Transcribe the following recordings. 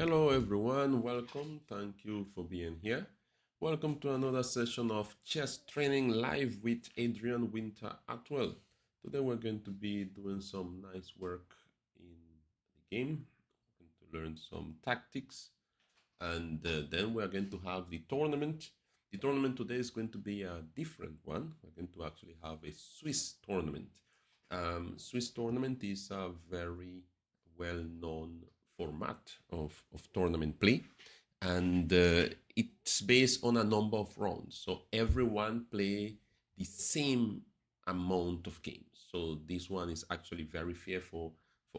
Hello everyone, welcome. Thank you for being here. Welcome to another session of chess training live with Adrian Atwell. Today we're going to be doing some nice work in the game. We're going to learn some tactics and then we're going to have the tournament. The tournament today is going to be a different one. We're going to actually have a Swiss tournament. Swiss tournament is a very well-known format of tournament play, and it's based on a number of rounds. So everyone play the same amount of games. So this one is actually very fair for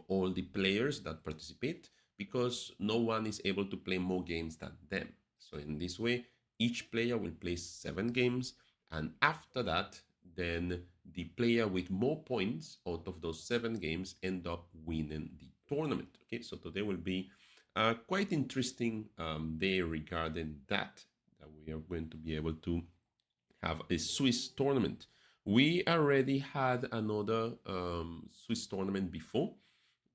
all the players that participate because no one is able to play more games than them. So in this way, each player will play 7 games, and after that, then the player with more points out of those 7 games end up winning the tournament. Okay, so today will be a quite interesting day regarding that we are going to be able to have a Swiss tournament. We already had another Swiss tournament before,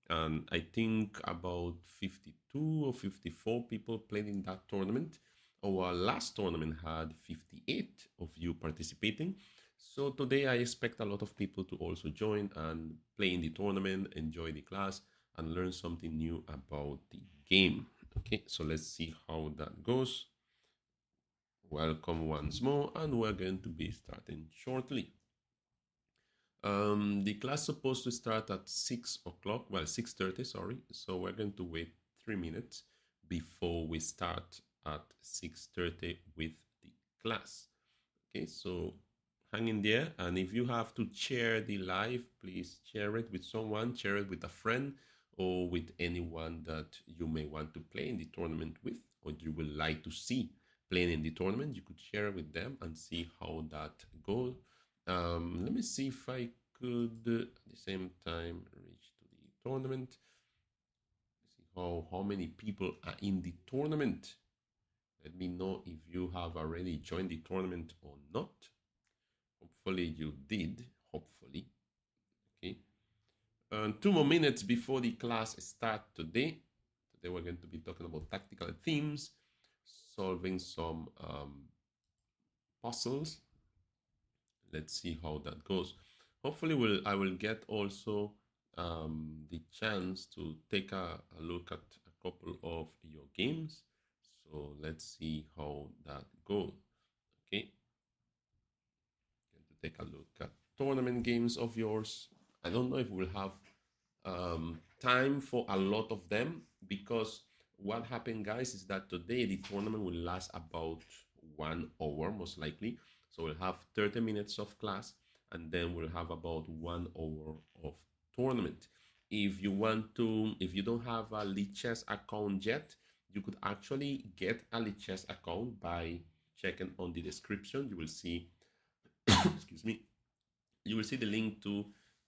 and I think about 52 or 54 people played in that tournament. Our last tournament had 58 of you participating. So today I expect a lot of people to also join and play in the tournament, enjoy the class, and learn something new about the game. Okay, so let's see how that goes. Welcome once more, and we're going to be starting shortly. The class is supposed to start at 6 o'clock, well, 6:30, sorry. So we're going to wait 3 minutes before we start at 6:30 with the class. Okay, so hang in there. And if you have to share the live, please share it with someone, share it with a friend, or with anyone that you may want to play in the tournament with, or you would like to see playing in the tournament. You could share it with them and see how that goes. Let me see if I could at the same time reach to the tournament. See how many people are in the tournament. Let me know if you have already joined the tournament or not. Hopefully you did, hopefully. Okay. 2 more minutes before the class start today. Today we're going to be talking about tactical themes, solving some puzzles. Let's see how that goes. Hopefully I will get also the chance to take a look at a couple of your games. So let's see how that goes. Okay. Going to take a look at tournament games of yours. I don't know if we'll have time for a lot of them, because what happened, guys, is that today the tournament will last about 1 hour, most likely. So we'll have 30 minutes of class, and then we'll have about 1 hour of tournament. If you want to, if you don't have a Lichess account yet, you could actually get a Lichess account by checking on the description. You will see, excuse me, you will see the link to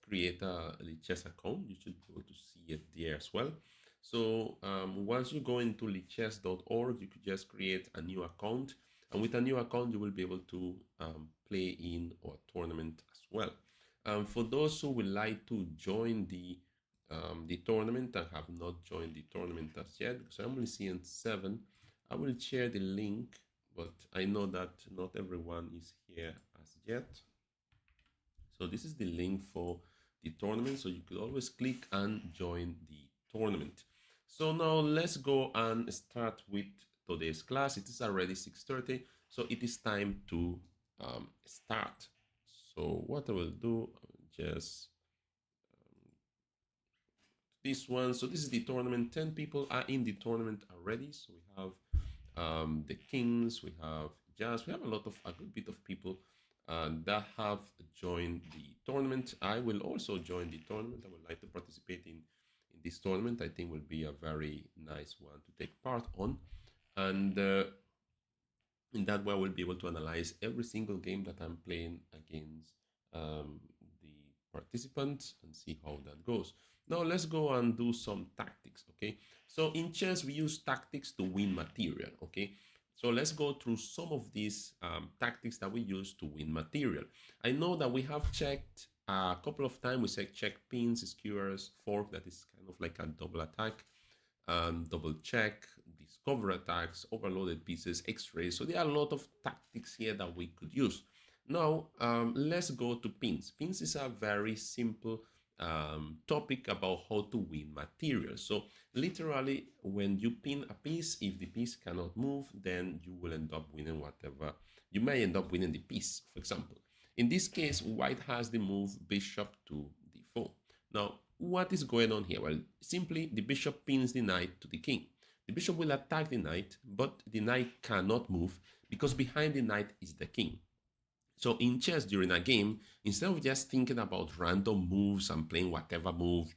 create a Lichess account. You should be able to see it there as well. So once you go into lichess.org, you could just create a new account. And with a new account, you will be able to play in our tournament as well. For those who would like to join the tournament and have not joined the tournament as yet, because I'm only seeing 7, I will share the link, but I know that not everyone is here as yet. So this is the link for the tournament. So you could always click and join the tournament. So now let's go and start with today's class. It is already 6:30, so it is time to start. So what I will do, I will just this one. So this is the tournament. 10 people are in the tournament already. So we have the kings, we have jazz, we have a good bit of people that have joined the tournament. I will also join the tournament. I would like to participate in this tournament. I think will be a very nice one to take part on. And in that way, I will be able to analyze every single game that I'm playing against the participants and see how that goes. Now let's go and do some tactics, okay? So in chess, we use tactics to win material, okay? So let's go through some of these tactics that we use to win material. I know that we have checked a couple of times. We said check pins, skewers, fork, that is kind of like a double attack. double check, discover attacks, overloaded pieces, x-rays. So there are a lot of tactics here that we could use. Now, let's go to pins. Pins is a very simple topic about how to win materials. So literally, when you pin a piece, if the piece cannot move, then you will end up winning whatever. You may end up winning the piece, for example. In this case, white has the move bishop to d4. Now, what is going on here? Well, simply the bishop pins the knight to the king. The bishop will attack the knight, but the knight cannot move because behind the knight is the king. So in chess during a game, instead of just thinking about random moves and playing whatever move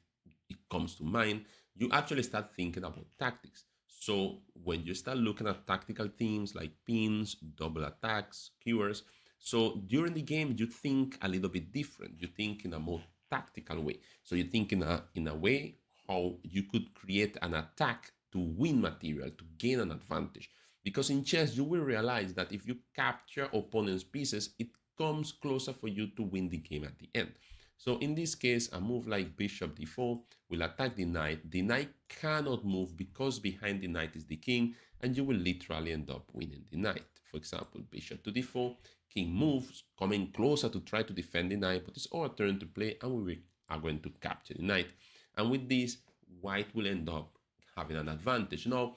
it comes to mind, you actually start thinking about tactics. So when you start looking at tactical themes like pins, double attacks, skewers, so during the game, you think a little bit different. You think in a more tactical way. So you think in a way how you could create an attack to win material, to gain an advantage. Because in chess, you will realize that if you capture opponent's pieces, it comes closer for you to win the game at the end. So in this case, a move like bishop d4 will attack the knight. The knight cannot move because behind the knight is the king, and you will literally end up winning the knight. For example, bishop to d4, king moves, coming closer to try to defend the knight, but it's our turn to play, and we are going to capture the knight. And with this, white will end up having an advantage. Now,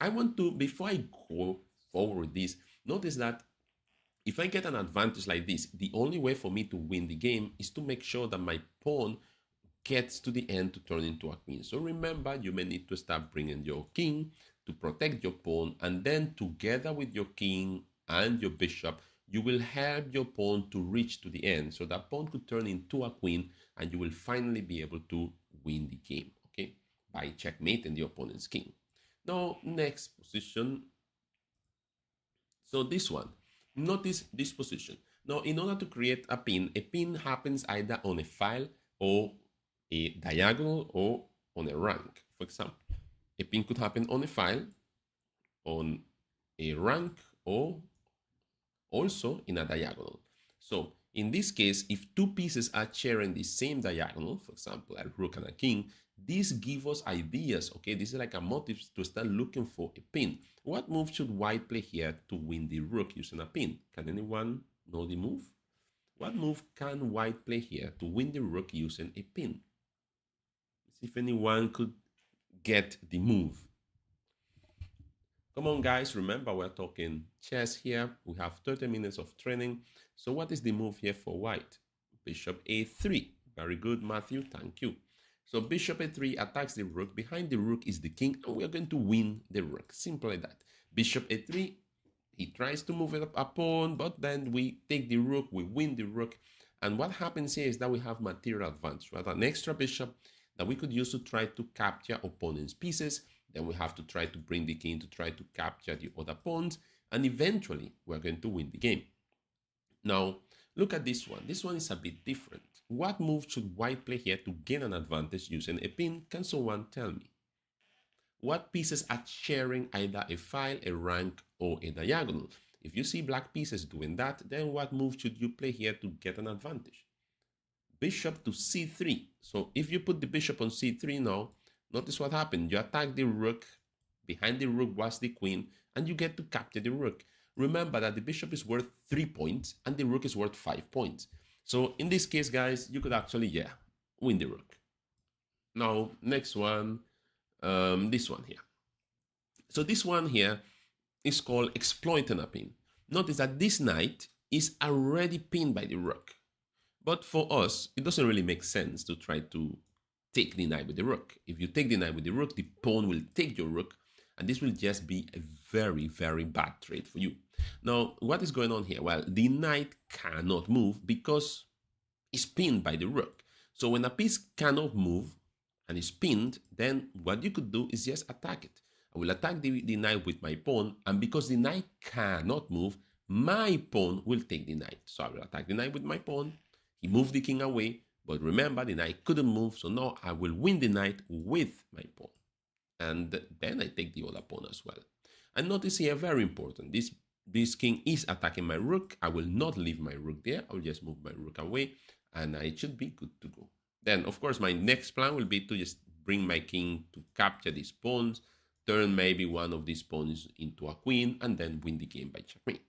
I want to, before I go forward with this, notice that if I get an advantage like this, the only way for me to win the game is to make sure that my pawn gets to the end to turn into a queen. So remember, you may need to start bringing your king to protect your pawn, and then together with your king and your bishop, you will help your pawn to reach to the end. So that pawn could turn into a queen, and you will finally be able to win the game, okay, by checkmating the opponent's king. Now, next position. So this one, notice this position. Now, in order to create a pin happens either on a file or a diagonal or on a rank. For example, a pin could happen on a file, on a rank, or also in a diagonal. So in this case, if two pieces are sharing the same diagonal, for example, a rook and a king, this gives us ideas, okay? This is like a motive to start looking for a pin. What move should white play here to win the rook using a pin? Can anyone know the move? What move can white play here to win the rook using a pin? Let's see if anyone could get the move. Come on, guys. Remember, we're talking chess here. We have 30 minutes of training. So what is the move here for white? Bishop a3. Very good, Matthew. Thank you. So bishop a3 attacks the rook. Behind the rook is the king, and we are going to win the rook. Simple like that. Bishop a3. He tries to move it up a pawn, but then we take the rook. We win the rook. And what happens here is that we have material advantage. We have an extra bishop that we could use to try to capture opponent's pieces. Then we have to try to bring the king to try to capture the other pawns, and eventually we're going to win the game. Now, look at this one. This one is a bit different. What move should white play here to gain an advantage using a pin? Can someone tell me? What pieces are sharing either a file, a rank, or a diagonal? If you see black pieces doing that, then what move should you play here to get an advantage? Bishop to c3. So if you put the bishop on c3 now, notice what happened. You attack the rook. Behind the rook was the queen, and you get to capture the rook. Remember that the bishop is worth 3 points, and the rook is worth 5 points. So in this case, guys, you could actually, win the rook. Now, next one, this one here. So this one here is called exploiting a pin. Notice that this knight is already pinned by the rook. But for us, it doesn't really make sense to try to take the knight with the rook. If you take the knight with the rook, the pawn will take your rook, and this will just be a very, very bad trade for you. Now, what is going on here? Well, the knight cannot move because it's pinned by the rook. So when a piece cannot move and is pinned, then what you could do is just attack it. I will attack the knight with my pawn, and because the knight cannot move, my pawn will take the knight. So I will attack the knight with my pawn. He moved the king away, but remember, the knight couldn't move, so now I will win the knight with my pawn. And then I take the other pawn as well. And notice here, very important, this king is attacking my rook. I will not leave my rook there. I will just move my rook away, and I should be good to go. Then, of course, my next plan will be to just bring my king to capture these pawns, turn maybe one of these pawns into a queen, and then win the game by checkmate.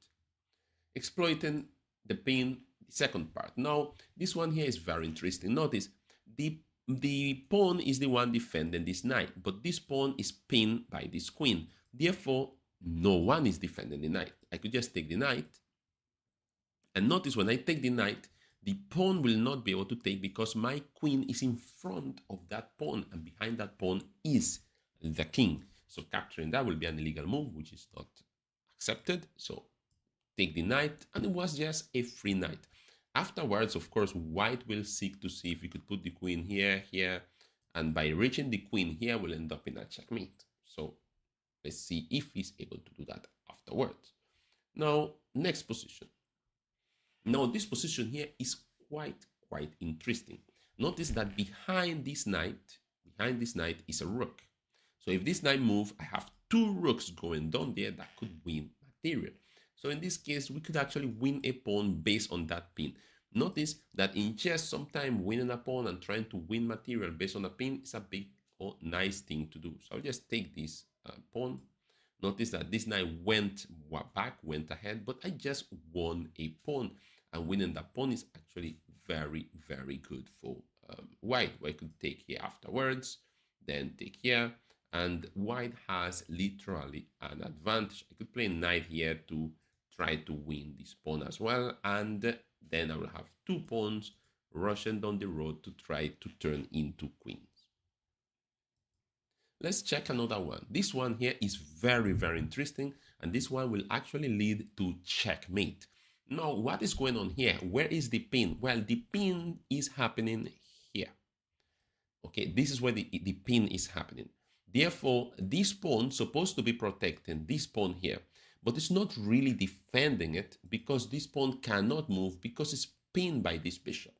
Exploiting the pin, the second part. Now, this one here is very interesting. Notice the pawn is the one defending this knight, but this pawn is pinned by this queen. Therefore, no one is defending the knight. I could just take the knight. And notice when I take the knight, the pawn will not be able to take because my queen is in front of that pawn, and behind that pawn is the king. So capturing that will be an illegal move, which is not accepted. So take the knight, and it was just a free knight. Afterwards, of course, white will seek to see if we could put the queen here, and by reaching the queen here, we'll end up in a checkmate. So let's see if he's able to do that afterwards. Now, next position. Now, this position here is quite interesting. Notice that behind this knight is a rook. So if this knight moves, I have two rooks going down there that could win material. So in this case, we could actually win a pawn based on that pin. Notice that in chess, sometimes winning a pawn and trying to win material based on a pin is a big or nice thing to do. So I'll just take this pawn. Notice that this knight went back, went ahead, but I just won a pawn. And winning that pawn is actually very good for white. White could take here afterwards, then take here. And white has literally an advantage. I could play knight here to try to win this pawn as well. And then I will have two pawns rushing down the road to try to turn into queens. Let's check another one. This one here is very interesting. And this one will actually lead to checkmate. Now, what is going on here? Where is the pin? Well, the pin is happening here. Okay, this is where the pin is happening. Therefore, this pawn is supposed to be protecting this pawn here, but it's not really defending it because this pawn cannot move because it's pinned by this bishop.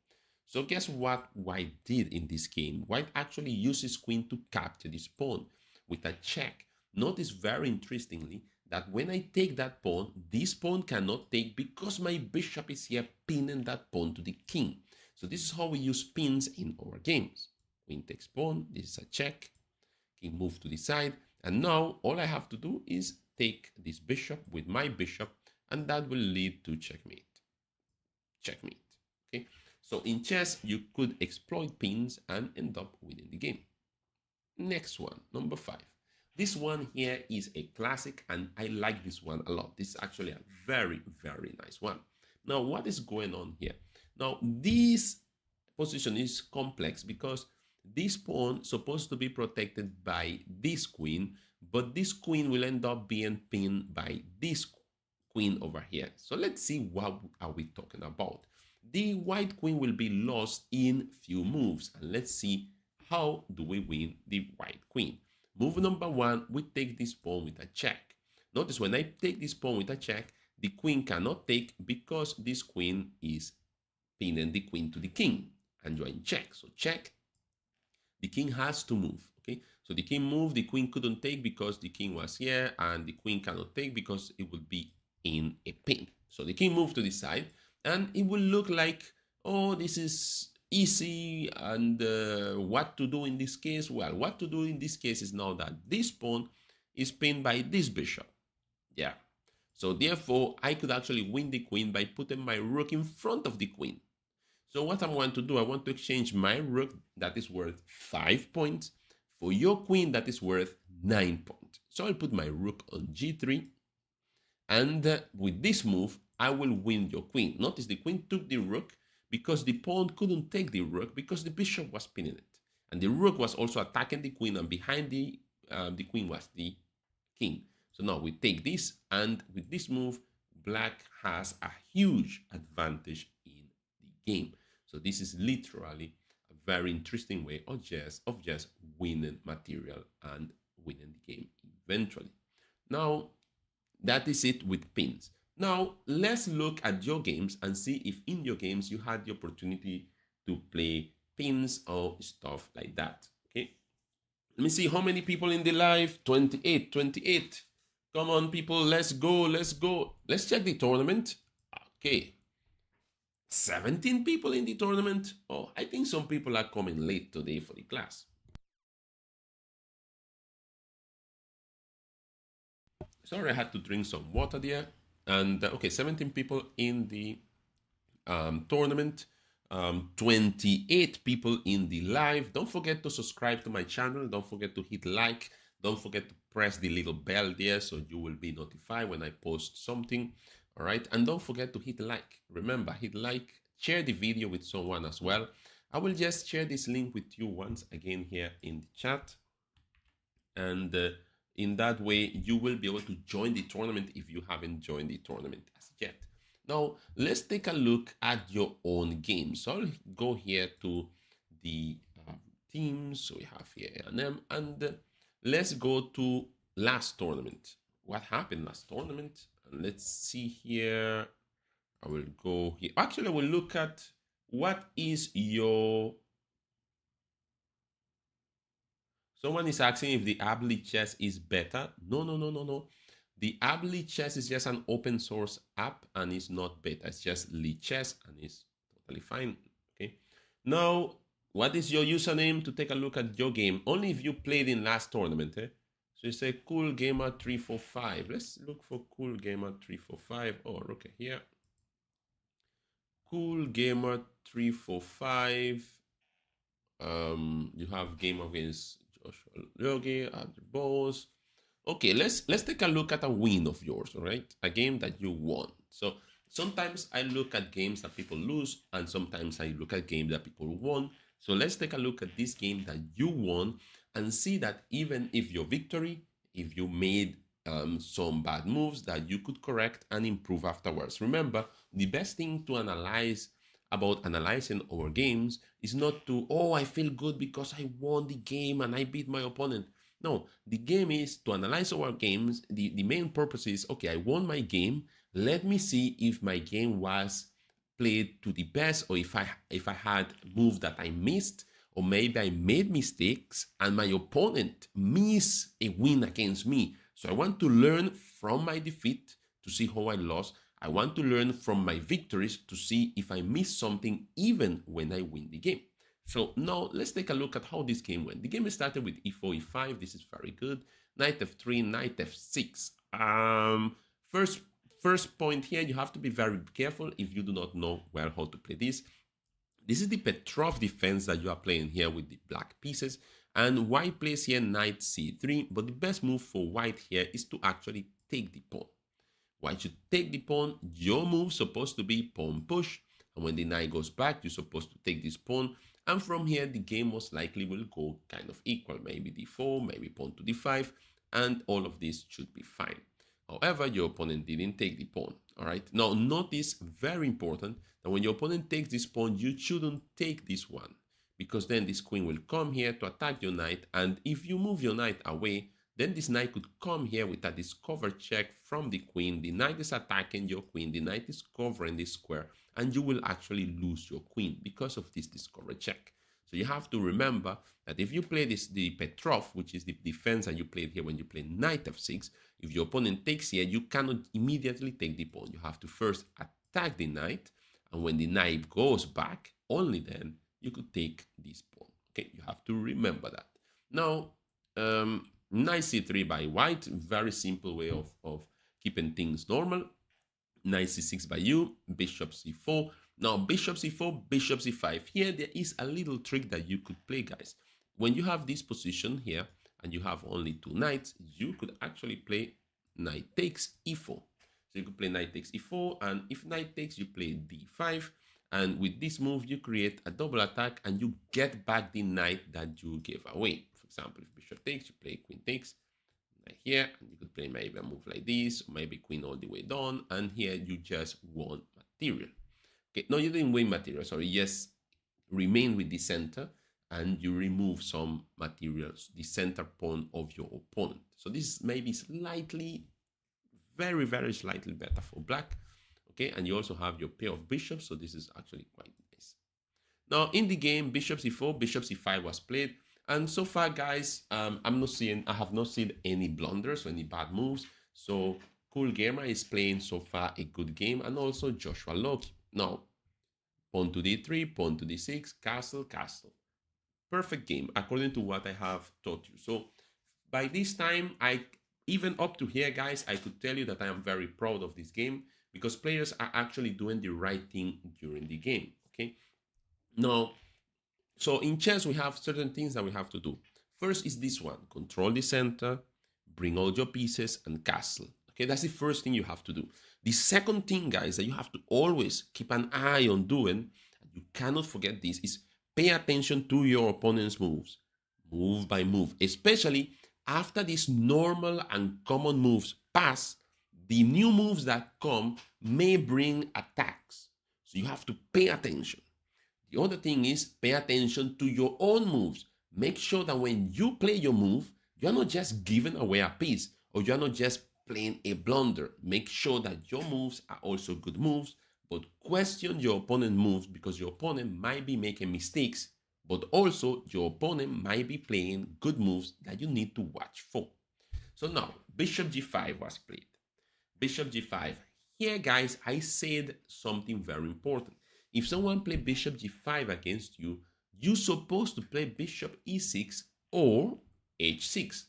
So guess what white did in this game? White actually uses queen to capture this pawn with a check. Notice very interestingly that when I take that pawn, this pawn cannot take because my bishop is here pinning that pawn to the king. So this is how we use pins in our games. Queen takes pawn, this is a check. King move to the side, and now all I have to do is take this bishop with my bishop, and that will lead to checkmate. Checkmate. Okay, so in chess you could exploit pins and end up winning the game. Next one, number 5. This one here is a classic, and I like this one a lot. This is actually a very nice one. Now, what is going on here? Now, this position is complex because this pawn is supposed to be protected by this queen, but this queen will end up being pinned by this queen over here. So let's see what are we talking about. The white queen will be lost in few moves, and let's see how do we win the white queen. Move number 1, we take this pawn with a check. Notice when I take this pawn with a check, the queen cannot take because this queen is pinning the queen to the king, and you're in check. So check, the king has to move. Okay, so the king moved, the queen couldn't take because the king was here, and the queen cannot take because it would be in a pin. So the king moved to the side, and it will look like, oh, this is easy, and what to do in this case? Well, what to do in this case is now that this pawn is pinned by this bishop. Yeah, so therefore I could actually win the queen by putting my rook in front of the queen. So what I'm going to do, I want to exchange my rook that is worth 5 points for your queen that is worth 9 points. So I'll put my rook on g3, and with this move I will win your queen. Notice the queen took the rook because the pawn couldn't take the rook because the bishop was pinning it. And the rook was also attacking the queen, and behind the queen was the king. So now we take this, and with this move, black has a huge advantage in the game. So this is literally a very interesting way of just winning material and winning the game eventually. Now, that is it with pins. Now, let's look at your games and see if in your games you had the opportunity to play pins or stuff like that. Okay, let me see how many people in the live. 28. Come on, people, let's go. Let's check the tournament. Okay, 17 people in the tournament. Oh, I think some people are coming late today for the class. Sorry, I had to drink some water there. And okay, 17 people in the tournament, 28 people in the live. Don't forget to subscribe to my channel. Don't forget to hit like. Don't forget to press the little bell there so you will be notified when I post something. All right. And don't forget to hit like. Remember, hit like, share the video with someone as well. I will just share this link with you once again here in the chat. And in that way, you will be able to join the tournament if you haven't joined the tournament as yet. Now, let's take a look at your own game. So I'll go here to the teams. So we have here A&M, and let's go to last tournament. What happened last tournament? And let's see here. I will go here. Actually, I will look at what is your... Someone is asking if the Ably Chess is better. No. The Ably Chess is just an open source app and it's not beta. It's just Lichess and it's totally fine. Okay. Now, what is your username to take a look at your game? Only if you played in last tournament. Eh? So you say Cool Gamer 345. Let's look for Cool Gamer 345. Oh, okay, here. Cool Gamer 345. You have game against Joshua Logie at the balls. Okay, let's take a look at a win of yours, all right? A game that you won. So sometimes I look at games that people lose, and sometimes I look at games that people won. So let's take a look at this game that you won and see that even if your victory, if you made some bad moves, that you could correct and improve afterwards. Remember, the best thing to analyze about analyzing our games is not to, oh, I feel good because I won the game and I beat my opponent. No, the game is to analyze our games. The main purpose is, okay, I won my game. Let me see if my game was played to the best, or if I had moves that I missed, or maybe I made mistakes and my opponent missed a win against me. So I want to learn from my defeat to see how I lost. I want to learn from my victories to see if I missed something even when I win the game. So now let's take a look at how this game went. The game started with e4, e5. This is very good. Knight f3, knight f6. First point here, you have to be very careful if you do not know well how to play this. This is the Petrov defense that you are playing here with the black pieces. And white plays here knight c3. But the best move for white here is to actually take the pawn. White should take the pawn. Your move is supposed to be pawn push. And when the knight goes back, you're supposed to take this pawn. And from here, the game most likely will go kind of equal. Maybe d4, maybe pawn to d5. And all of this should be fine. However, your opponent didn't take the pawn. All right. Now, notice, very important, that when your opponent takes this pawn, you shouldn't take this one. Because then this queen will come here to attack your knight. And if you move your knight away, then this knight could come here with a discover check from the queen. The knight is attacking your queen. The knight is covering this square. And you will actually lose your queen because of this discover check. So you have to remember that if you play the Petrov, which is the defense that you played here when you play knight f6, if your opponent takes here, you cannot immediately take the pawn. You have to first attack the knight. And when the knight goes back, only then you could take this pawn. Okay, you have to remember that. Now, knight c3 by white, very simple way of keeping things normal. Knight c6 by you, bishop c4. Now, bishop c4, bishop c5. Here, there is a little trick that you could play, guys. When you have this position here, and you have only two knights, you could actually play knight takes e4. So you could play knight takes e4, and if knight takes, you play d5. And with this move, you create a double attack, and you get back the knight that you gave away. For example, if bishop takes, you play queen takes. Here, and you could play maybe a move like this, or maybe queen all the way down, and here you just won material. Okay, no, you didn't win material, sorry, yes, remain with the center, and you remove some materials, the center pawn of your opponent. So this may be slightly, very, very slightly better for black, okay, and you also have your pair of bishops, so this is actually quite nice. Now, in the game, bishop c4, bishop c5 was played. And so far, guys, I have not seen any blunders or any bad moves. So Cool Gamer is playing so far a good game, and also Joshua Loki. Now, pawn to d3, pawn to d6, castle, castle. Perfect game, according to what I have taught you. So by this time, I even up to here, guys, I could tell you that I am very proud of this game because players are actually doing the right thing during the game. Okay. Now, so in chess, we have certain things that we have to do. First is this one: control the center, bring all your pieces, and castle. Okay, that's the first thing you have to do. The second thing, guys, that you have to always keep an eye on doing, and you cannot forget this, is pay attention to your opponent's moves, move by move, especially after these normal and common moves pass. The new moves that come may bring attacks, so you have to pay attention. The other thing is pay attention to your own moves. Make sure that when you play your move, you're not just giving away a piece or you're not just playing a blunder. Make sure that your moves are also good moves, but question your opponent's moves because your opponent might be making mistakes, but also your opponent might be playing good moves that you need to watch for. So now, bishop g5 was played. Bishop g5. Here, guys, I said something very important. If someone play bishop g5 against you, you're supposed to play bishop e6 or h6.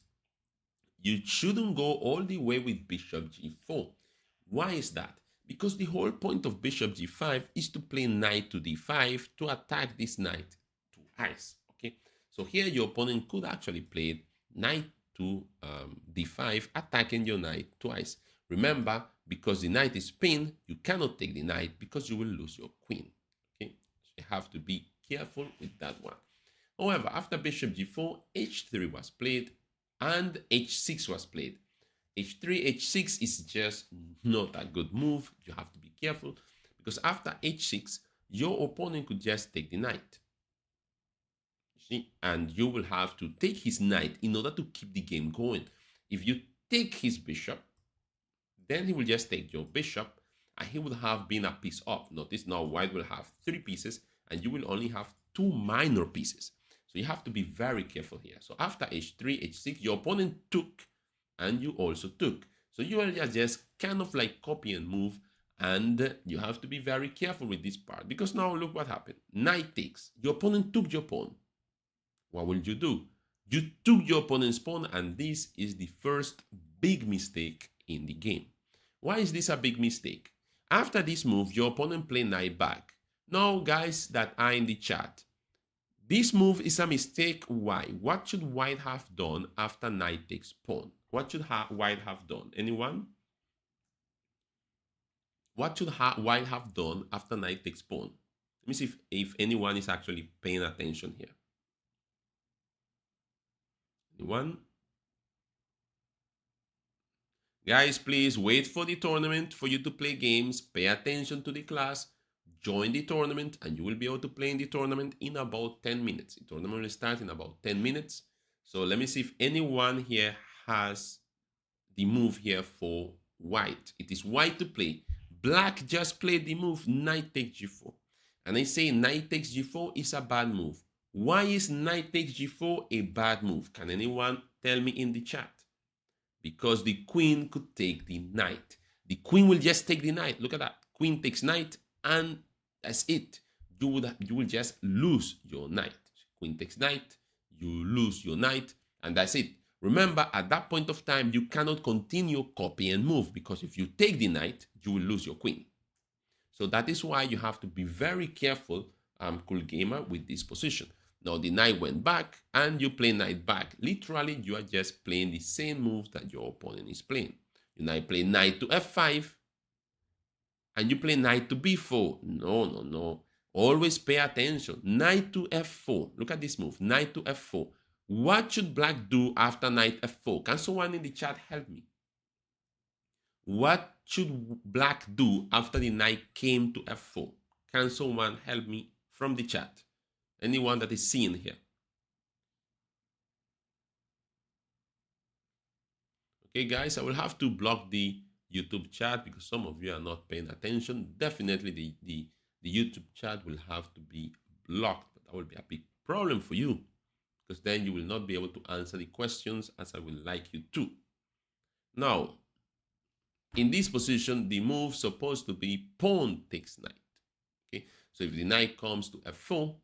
You shouldn't go all the way with bishop g4. Why is that? Because the whole point of bishop g5 is to play knight to d5 to attack this knight twice. Okay, so here your opponent could actually play knight to d5, attacking your knight twice. Remember, because the knight is pinned, you cannot take the knight because you will lose your queen. Okay, so you have to be careful with that one. However, after bishop g4, h3 was played and h6 was played. h3, h6 is just not a good move. You have to be careful because after h6, your opponent could just take the knight. You see, and you will have to take his knight in order to keep the game going. If you take his bishop, then he will just take your bishop and he will have been a piece up. Notice now white will have 3 pieces and you will only have 2 minor pieces. So you have to be very careful here. So after h3, h6, your opponent took and you also took. So you are just kind of like copy and move, and you have to be very careful with this part because now look what happened. Knight takes. Your opponent took your pawn. What will you do? You took your opponent's pawn, and this is the first big mistake in the game. Why is this a big mistake? After this move, your opponent play knight back. Now, guys that are in the chat, this move is a mistake. Why? What should white have done after knight takes pawn? What should white have done? Anyone? What should white have done after knight takes pawn? Let me see if anyone is actually paying attention here. Anyone? Guys, please wait for the tournament for you to play games. Pay attention to the class. Join the tournament and you will be able to play in the tournament in about 10 minutes. The tournament will start in about 10 minutes. So let me see if anyone here has the move here for white. It is white to play. Black just played the move knight takes g4. And I say knight takes g4 is a bad move. Why is knight takes g4 a bad move? Can anyone tell me in the chat? Because the queen could take the knight. The queen will just take the knight. Look at that. Queen takes knight and that's it. You will just lose your knight. Queen takes knight, you lose your knight, and that's it. Remember, at that point of time, you cannot continue copy and move because if you take the knight, you will lose your queen. So that is why you have to be very careful, cool gamer, with this position. Now the knight went back and you play knight back. Literally, you are just playing the same move that your opponent is playing. You now play knight to f5 and you play knight to b4. No. Always pay attention. Knight to f4. Look at this move. Knight to f4. What should black do after knight f4? Can someone in the chat help me? What should black do after the knight came to f4? Can someone help me from the chat? Anyone that is seeing here? Okay, guys, I will have to block the YouTube chat because some of you are not paying attention. Definitely the YouTube chat will have to be blocked, but that will be a big problem for you because then you will not be able to answer the questions as I would like you to. Now, in this position, the move is supposed to be pawn takes knight. Okay, so if the knight comes to f4,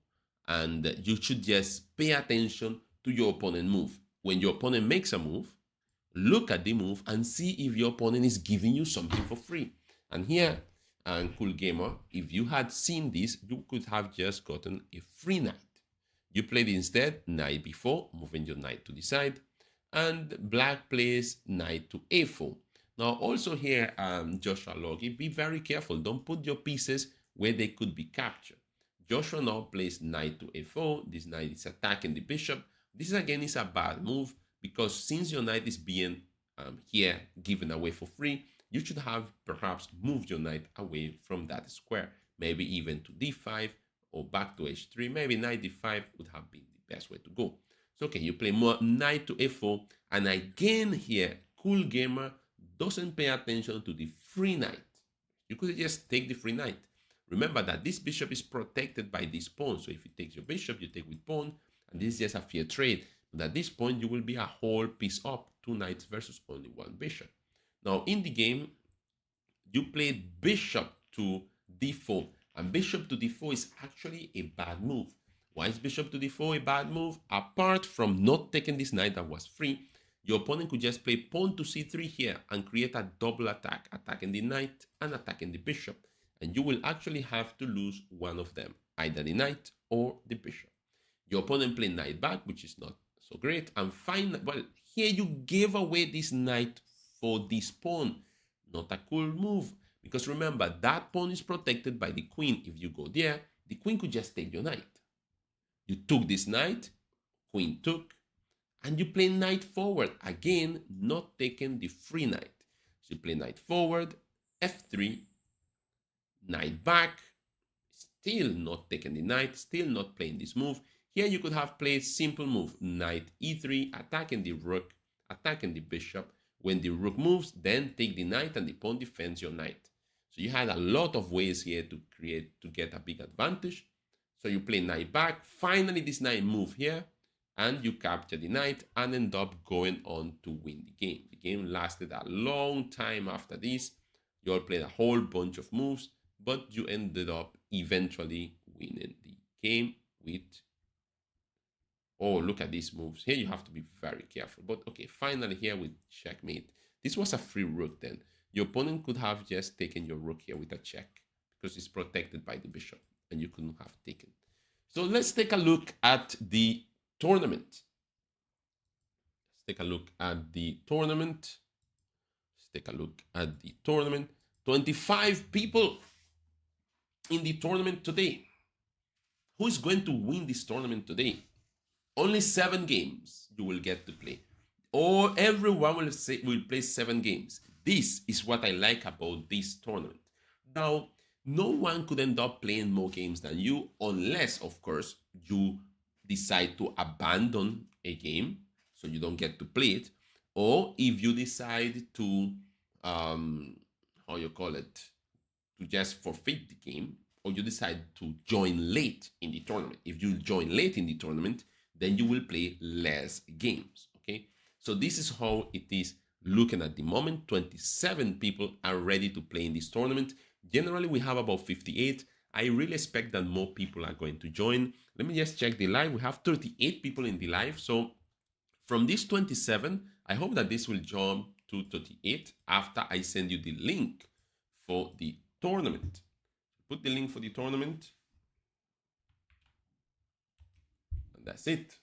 and you should just pay attention to your opponent move. When your opponent makes a move, look at the move and see if your opponent is giving you something for free. And here, and cool gamer, if you had seen this, you could have just gotten a free knight. You played instead knight b4, moving your knight to the side, and black plays knight to a4. Now also here, Joshua Logie, be very careful. Don't put your pieces where they could be captured. Joshua now plays knight to a4. This knight is attacking the bishop. This again is a bad move because since your knight is being here given away for free, you should have perhaps moved your knight away from that square, maybe even to d5 or back to h3. Maybe knight d5 would have been the best way to go. So okay, you play more knight to f4, and again here, cool gamer doesn't pay attention to the free knight. You could just take the free knight. Remember that this bishop is protected by this pawn. So if you take your bishop, you take with pawn, and this is just a fair trade. But at this point, you will be a whole piece up, 2 knights versus only 1 bishop. Now in the game, you played bishop to d4, and bishop to d4 is actually a bad move. Why is bishop to d4 a bad move? Apart from not taking this knight that was free, your opponent could just play pawn to c3 here and create a double attack, attacking the knight and attacking the bishop. And you will actually have to lose one of them, either the knight or the bishop. Your opponent played knight back, which is not so great. And finally, well, here you gave away this knight for this pawn. Not a cool move, because remember, that pawn is protected by the queen. If you go there, the queen could just take your knight. You took this knight, queen took, and you play knight forward. Again, not taking the free knight. So you play knight forward, f3, knight back, still not taking the knight, still not playing this move. Here you could have played simple move, knight e3, attacking the rook, attacking the bishop. When the rook moves, then take the knight and the pawn defends your knight. So you had a lot of ways here to get a big advantage. So you play knight back. Finally, this knight move here, and you capture the knight and end up going on to win the game. The game lasted a long time after this. You all played a whole bunch of moves, but you ended up eventually winning the game with... Oh, look at these moves. Here you have to be very careful. But okay, finally here with checkmate. This was a free rook then. Your opponent could have just taken your rook here with a check because it's protected by the bishop and you couldn't have taken. So let's take a look at the tournament. Let's take a look at the tournament. Let's take a look at the tournament. 25 people in the tournament today. Who is going to win this tournament today? Only 7 games you will get to play. Or everyone will play 7 games. This is what I like about this tournament. Now, no one could end up playing more games than you unless, of course, you decide to abandon a game so you don't get to play it. Or if you decide to, to just forfeit the game, or you decide to join late in the tournament. If you join late in the tournament, then you will play less games, okay? So this is how it is looking at the moment. 27 people are ready to play in this tournament. Generally, we have about 58. I really expect that more people are going to join. Let me just check the live. We have 38 people in the live. So from this 27, I hope that this will jump to 38 after I send you the link for the tournament. Put the link for the tournament. That's it.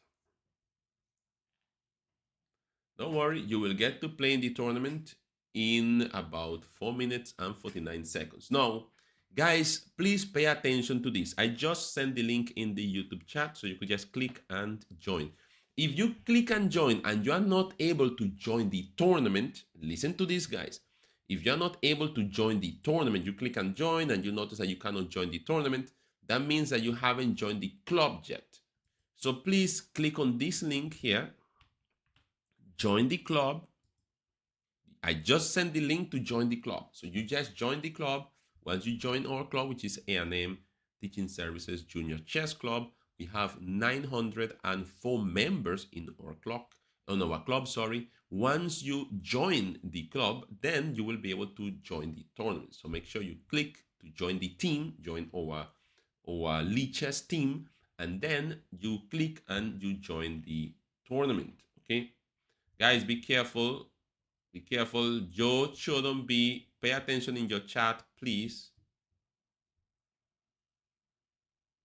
Don't worry, you will get to play in the tournament in about 4 minutes and 49 seconds. Now, guys, please pay attention to this. I just sent the link in the YouTube chat, so you could just click and join. If you click and join and you are not able to join the tournament, listen to this, guys. If you're not able to join the tournament, you click and join and you notice that you cannot join the tournament, that means that you haven't joined the club yet. So please click on this link here, join the club. I just sent the link to join the club. So you just join the club. Once you join our club, which is A&M Teaching Services Junior Chess Club, we have 904 members in our club. Once you join the club, then you will be able to join the tournament. So make sure you click to join the team, join our Lee Chess team, and then you click and you join the tournament, okay? Guys, be careful. Be careful. Joe shouldn't be. Pay attention in your chat, please.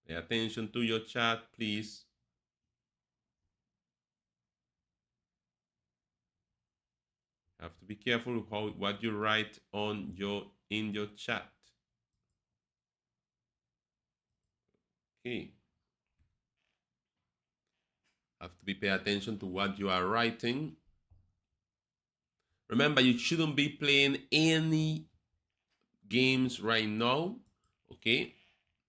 Pay attention to your chat, please. Have to be careful what you write on in your chat. Okay. Have to be pay attention to what you are writing. Remember, you shouldn't be playing any games right now. Okay.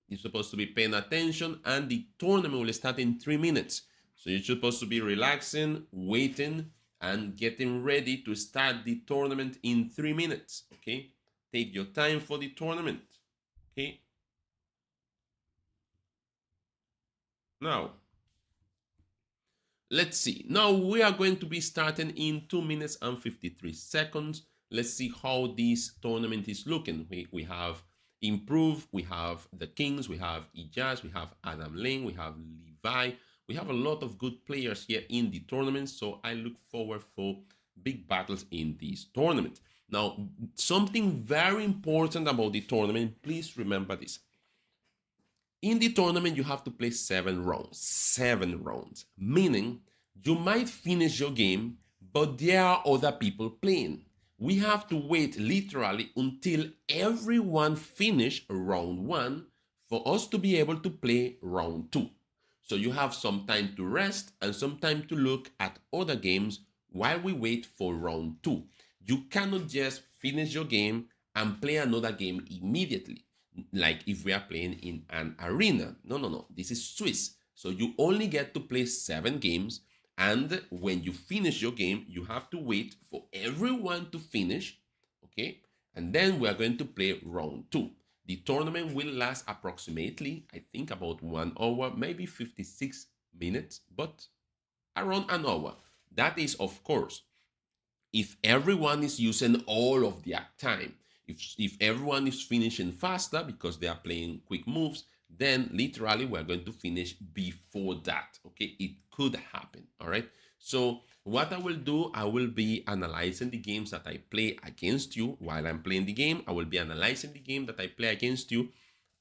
You're supposed to be paying attention, and the tournament will start in 3 minutes. So you're supposed to be relaxing, waiting, and getting ready to start the tournament in 3 minutes. Okay. Take your time for the tournament. Okay. Now, let's see. Now we are going to be starting in 2 minutes and 53 seconds. Let's see how this tournament is looking. We have Improve, we have the Kings, we have Ijaz, we have Adam Lane, we have Levi. We have a lot of good players here in the tournament, so I look forward for big battles in this tournament. Now, something very important about the tournament, please remember this. In the tournament, you have to play 7 rounds. 7 rounds. Meaning, you might finish your game, but there are other people playing. We have to wait literally until everyone finish round 1 for us to be able to play round 2. So you have some time to rest and some time to look at other games while we wait for round 2. You cannot just finish your game and play another game immediately, like if we are playing in an arena. No. This is Swiss. So you only get to play 7 games. And when you finish your game, you have to wait for everyone to finish. Okay. And then we are going to play round 2. The tournament will last approximately, I think, about 1 hour, maybe 56 minutes, but around an hour. That is, of course, if everyone is using all of their time. If everyone is finishing faster because they are playing quick moves, then literally we're going to finish before that. Okay, it could happen. All right. So what I will do, I will be analyzing the games that I play against you while I'm playing the game. I will be analyzing the game that I play against you,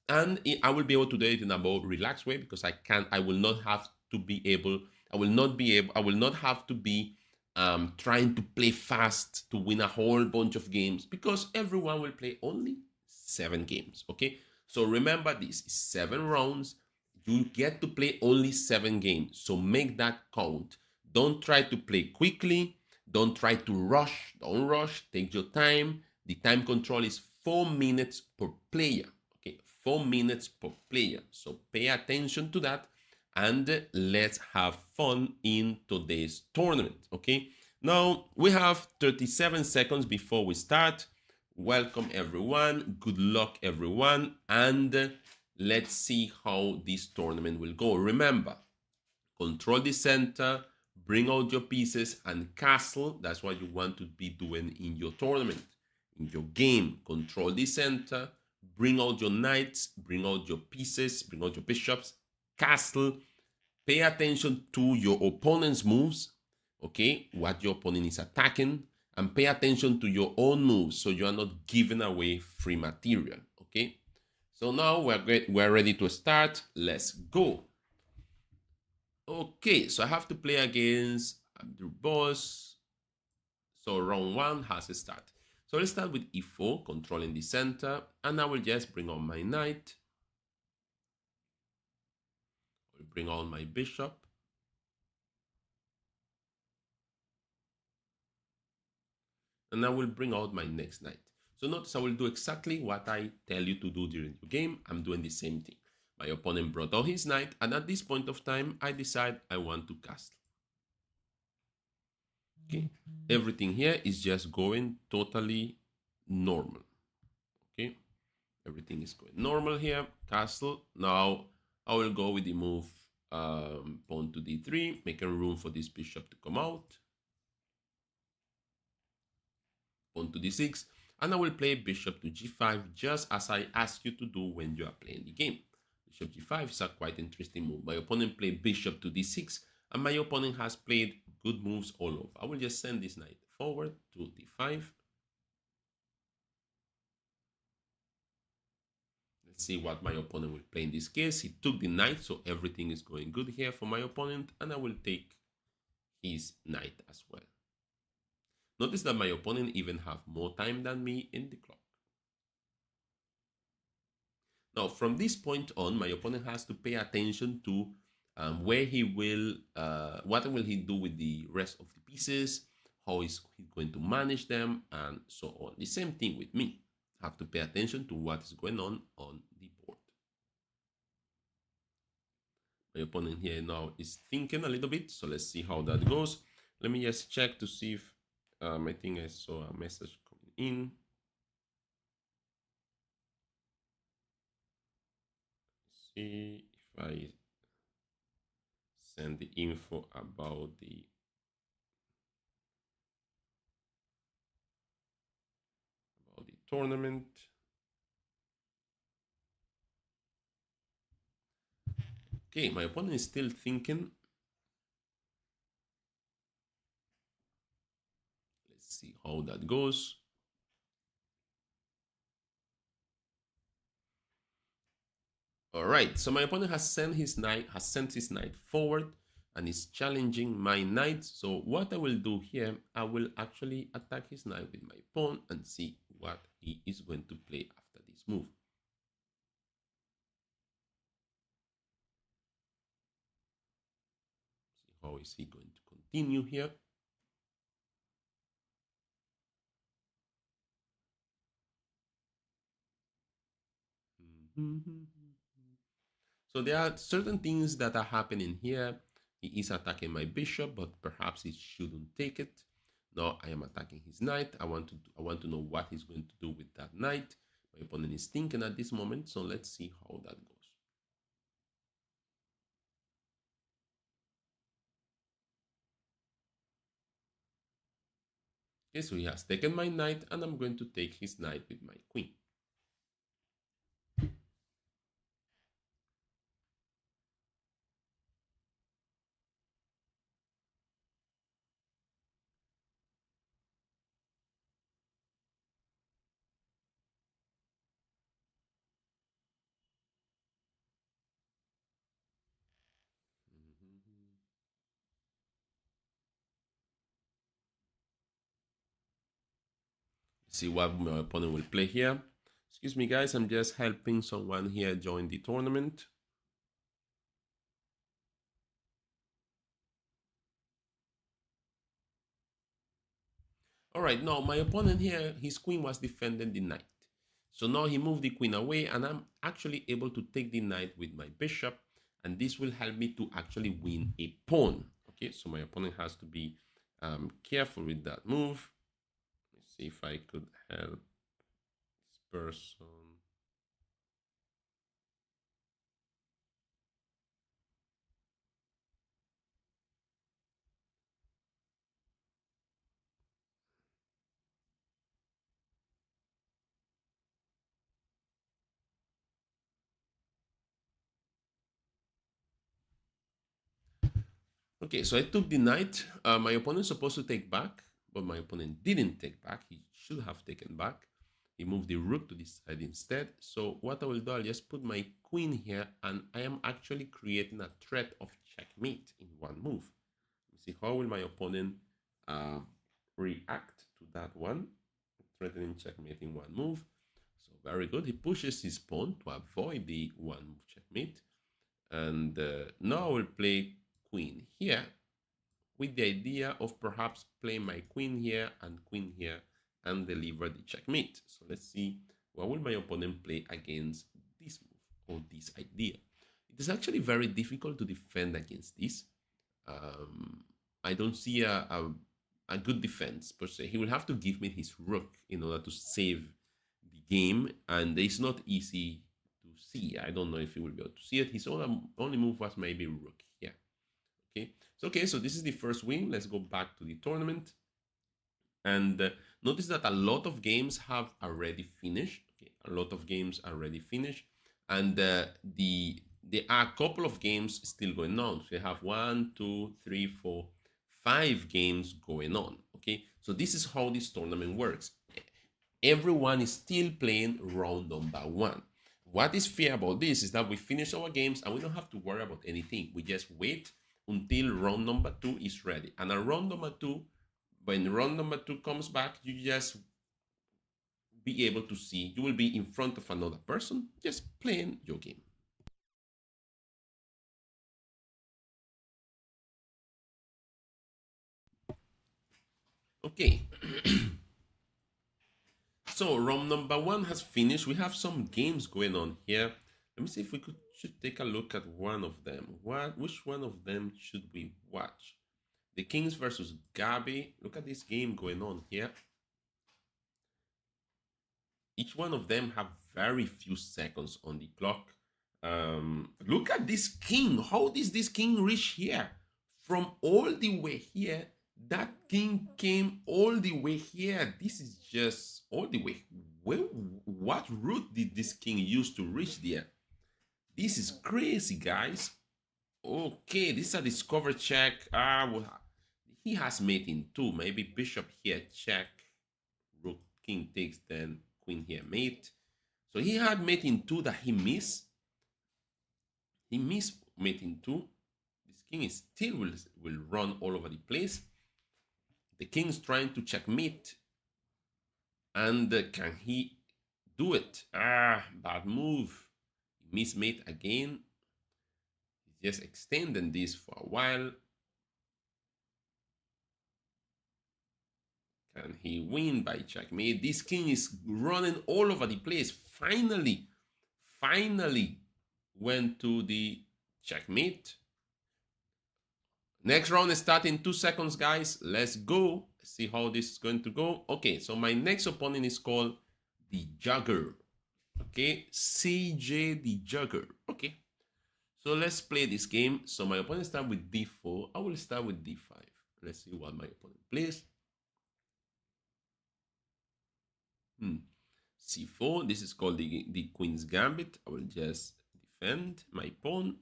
and I will be able to do it in a more relaxed way because I will not have to be able, I will not have to be trying to play fast to win a whole bunch of games because everyone will play only 7 games. Okay, so remember this: 7 rounds. You get to play only 7 games, so make that count. Don't try to play quickly. Don't try to rush. Don't rush. Take your time. The time control is 4 minutes per player. Okay, 4 minutes per player. So pay attention to that, and let's have fun in today's tournament. Okay, now we have 37 seconds before we start. Welcome everyone, good luck everyone, and let's see how this tournament will go. Remember, control the center, bring out your pieces, and castle. That's what you want to be doing in your tournament, in your game. Control the center, bring out your knights, bring out your pieces, bring out your bishops, castle. Pay attention to your opponent's moves, okay, what your opponent is attacking, and pay attention to your own moves so you are not giving away free material. Okay, so now we're ready to start. Let's go. Okay, so I have to play against Abdul Boss. So round 1 has a start. So let's start with e4, controlling the center, and I will just bring on my knight. I'll bring on my bishop. And I will bring out my next knight. So notice I will do exactly what I tell you to do during your game. I'm doing the same thing. My opponent brought out his knight, and at this point of time, I decide I want to castle. Okay, everything here is just going totally normal. Okay, everything is going normal here. Castle. Now I will go with the move pawn to d3, making room for this bishop to come out. Pawn to d6, and I will play bishop to g5 just as I ask you to do when you are playing the game. Bishop g5 is a quite interesting move. My opponent played bishop to d6, and my opponent has played good moves all over. I will just send this knight forward to d5. Let's see what my opponent will play in this case. He took the knight, so everything is going good here for my opponent, and I will take his knight as well. Notice that my opponent even have more time than me in the clock. Now, from this point on, my opponent has to pay attention to where he will, what will he do with the rest of the pieces, how is he going to manage them, and so on. The same thing with me. I have to pay attention to what is going on the board. My opponent here now is thinking a little bit, so let's see how that goes. Let me just check to see if I think I saw a message coming in. See if I send the info about the tournament. Okay, my opponent is still thinking. Let's see how that goes. All right, so my opponent has sent his knight forward and is challenging my knight. So what I will do here, I will actually attack his knight with my pawn and see what he is going to play after this move. See how is he going to continue here. So there are certain things that are happening here. He is attacking my bishop, but perhaps he shouldn't take it. Now I am attacking his knight. I want to know what he's going to do with that knight. My opponent is thinking at this moment, so let's see how that goes. Okay, so he has taken my knight, and I'm going to take his knight with my queen. See what my opponent will play here. Excuse me, guys, I'm just helping someone here join the tournament. All right, now my opponent here, his queen was defending the knight. So now he moved the queen away, and I'm actually able to take the knight with my bishop, and this will help me to actually win a pawn. Okay, so my opponent has to be careful with that move. Let's see if I could help this person. Okay, so I took the knight. My opponent is supposed to take back, but my opponent didn't take back. He should have taken back. He moved the rook to this side instead. So what I will do, I'll just put my queen here, and I am actually creating a threat of checkmate in one move. Let's see how will my opponent react to that one, threatening checkmate in one move. So very good. He pushes his pawn to avoid the one move checkmate. And now I will play queen here with the idea of perhaps playing my queen here and deliver the checkmate. So let's see what will my opponent play against this move or this idea. It is actually very difficult to defend against this. I don't see a good defense per se. He will have to give me his rook in order to save the game, and it's not easy to see. I don't know if he will be able to see it. His only move was maybe rook here. Okay, so this is the first win. Let's go back to the tournament. And notice that a lot of games have already finished. Okay, a lot of games already finished. And there are a couple of games still going on. So you have 1, 2, 3, 4, 5 games going on. Okay, So this is how this tournament works. Everyone is still playing round number 1. What is fair about this is that we finish our games and we don't have to worry about anything. We just wait until round number 2 is ready. And at round number 2, when round number 2 comes back, you just be able to see, you will be in front of another person just playing your game. Okay. So round number 1 has finished. We have some games going on here. Let me see if we should take a look at one of them. Which one of them should we watch? The Kings versus Gabi. Look at this game going on here. Each one of them have very few seconds on the clock. Look at this king. How does this king reach here? From all the way here, that king came all the way here. This is just all the way. What route did this king use to reach there? This is crazy, guys. Okay, this is a discover check. Well, he has mate in 2. Maybe bishop here, check. Rook, king takes, then queen here, mate. So he had mate in 2 that he missed. He missed mate in 2. This king is still will run all over the place. The king is trying to checkmate. And can he do it? Bad move. He missed mate again. He's just extending this for a while. Can he win by checkmate? This king is running all over the place. Finally went to the checkmate. Next round is starting in 2 seconds, guys. Let's go. See how this is going to go. Okay, so my next opponent is called the Jugger. Okay, CJ the Jugger. Okay, so let's play this game. So my opponent starts with d4. I will start with d5. Let's see what my opponent plays. c4. This is called the Queen's Gambit. I will just defend my pawn.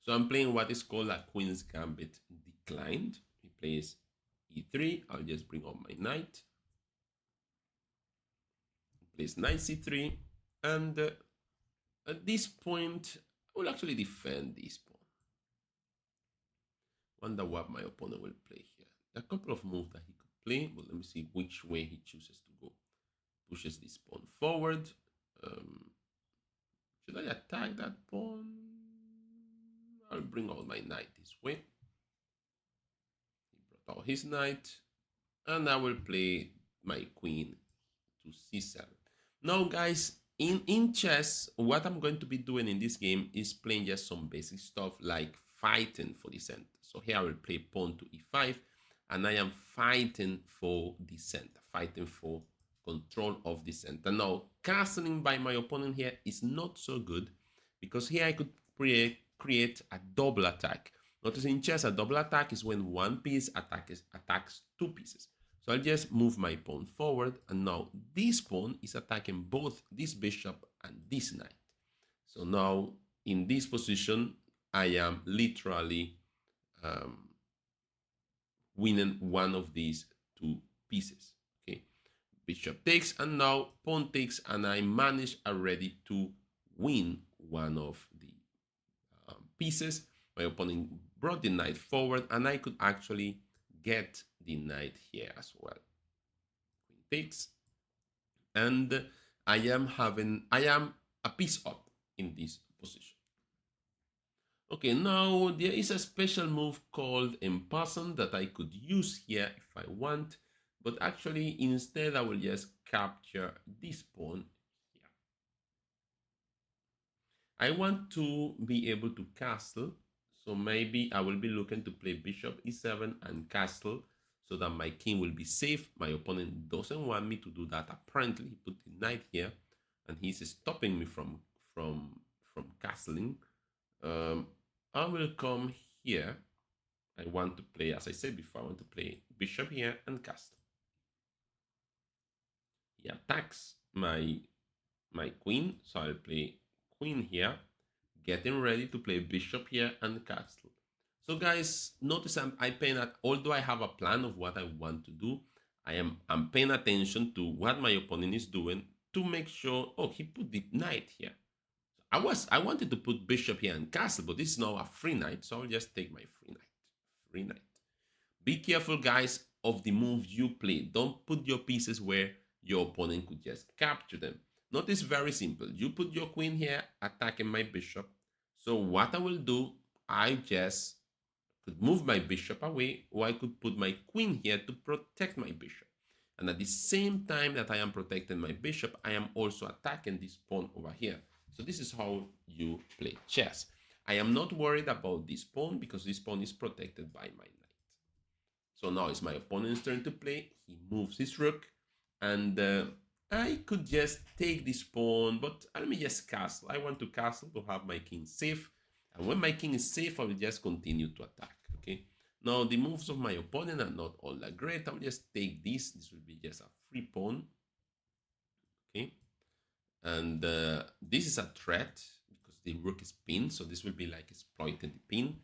So I'm playing what is called a Queen's Gambit declined. He plays e3. I'll just bring up my knight. He plays knight c3. And at this point, I will actually defend this pawn. Wonder what my opponent will play here. There are a couple of moves that he could play, but let me see which way he chooses to go. Pushes this pawn forward. Should I attack that pawn? I'll bring out my knight this way. He brought out his knight, and I will play my queen to c7. Now, guys, in chess, what I'm going to be doing in this game is playing just some basic stuff like fighting for the center. So here I will play pawn to e5, and I am fighting for the center, fighting for control of the center. Now, castling by my opponent here is not so good because here I could create a double attack. Notice in chess, a double attack is when one piece attacks 2 pieces. So I'll just move my pawn forward, and now this pawn is attacking both this bishop and this knight. So now in this position, I am literally winning one of these 2 pieces. Okay, bishop takes, and now pawn takes, and I managed already to win one of the pieces. My opponent brought the knight forward, and I could actually get the knight here as well. Queen takes, and I am a piece up in this position. Okay, now there is a special move called en passant that I could use here if I want, but actually instead I will just capture this pawn here. I want to be able to castle, so maybe I will be looking to play bishop e7 and castle so that my king will be safe. My opponent doesn't want me to do that. Apparently, he put the knight here, and he's stopping me from castling. I will come here. I want to play, as I said before, I want to play bishop here and castle. He attacks my queen, so I'll play queen here, getting ready to play bishop here and castle. So guys, notice I paying that although I have a plan of what I want to do, I'm paying attention to what my opponent is doing to make sure, oh, he put the knight here. I wanted to put bishop here and castle, but this is now a free knight, so I'll just take my free knight. Free knight. Be careful, guys, of the moves you play. Don't put your pieces where your opponent could just capture them. Notice very simple. You put your queen here, attacking my bishop. So what I will do, I just could move my bishop away, or I could put my queen here to protect my bishop. And at the same time that I am protecting my bishop, I am also attacking this pawn over here. So this is how you play chess. I am not worried about this pawn because this pawn is protected by my knight. So now it's my opponent's turn to play. He moves his rook, and I could just take this pawn, but let me just castle. I want to castle to have my king safe. And when my king is safe, I will just continue to attack, okay? Now, the moves of my opponent are not all that great. I will just take this. This will be just a free pawn, okay? And this is a threat because the rook is pinned, so this will be like exploiting the pin.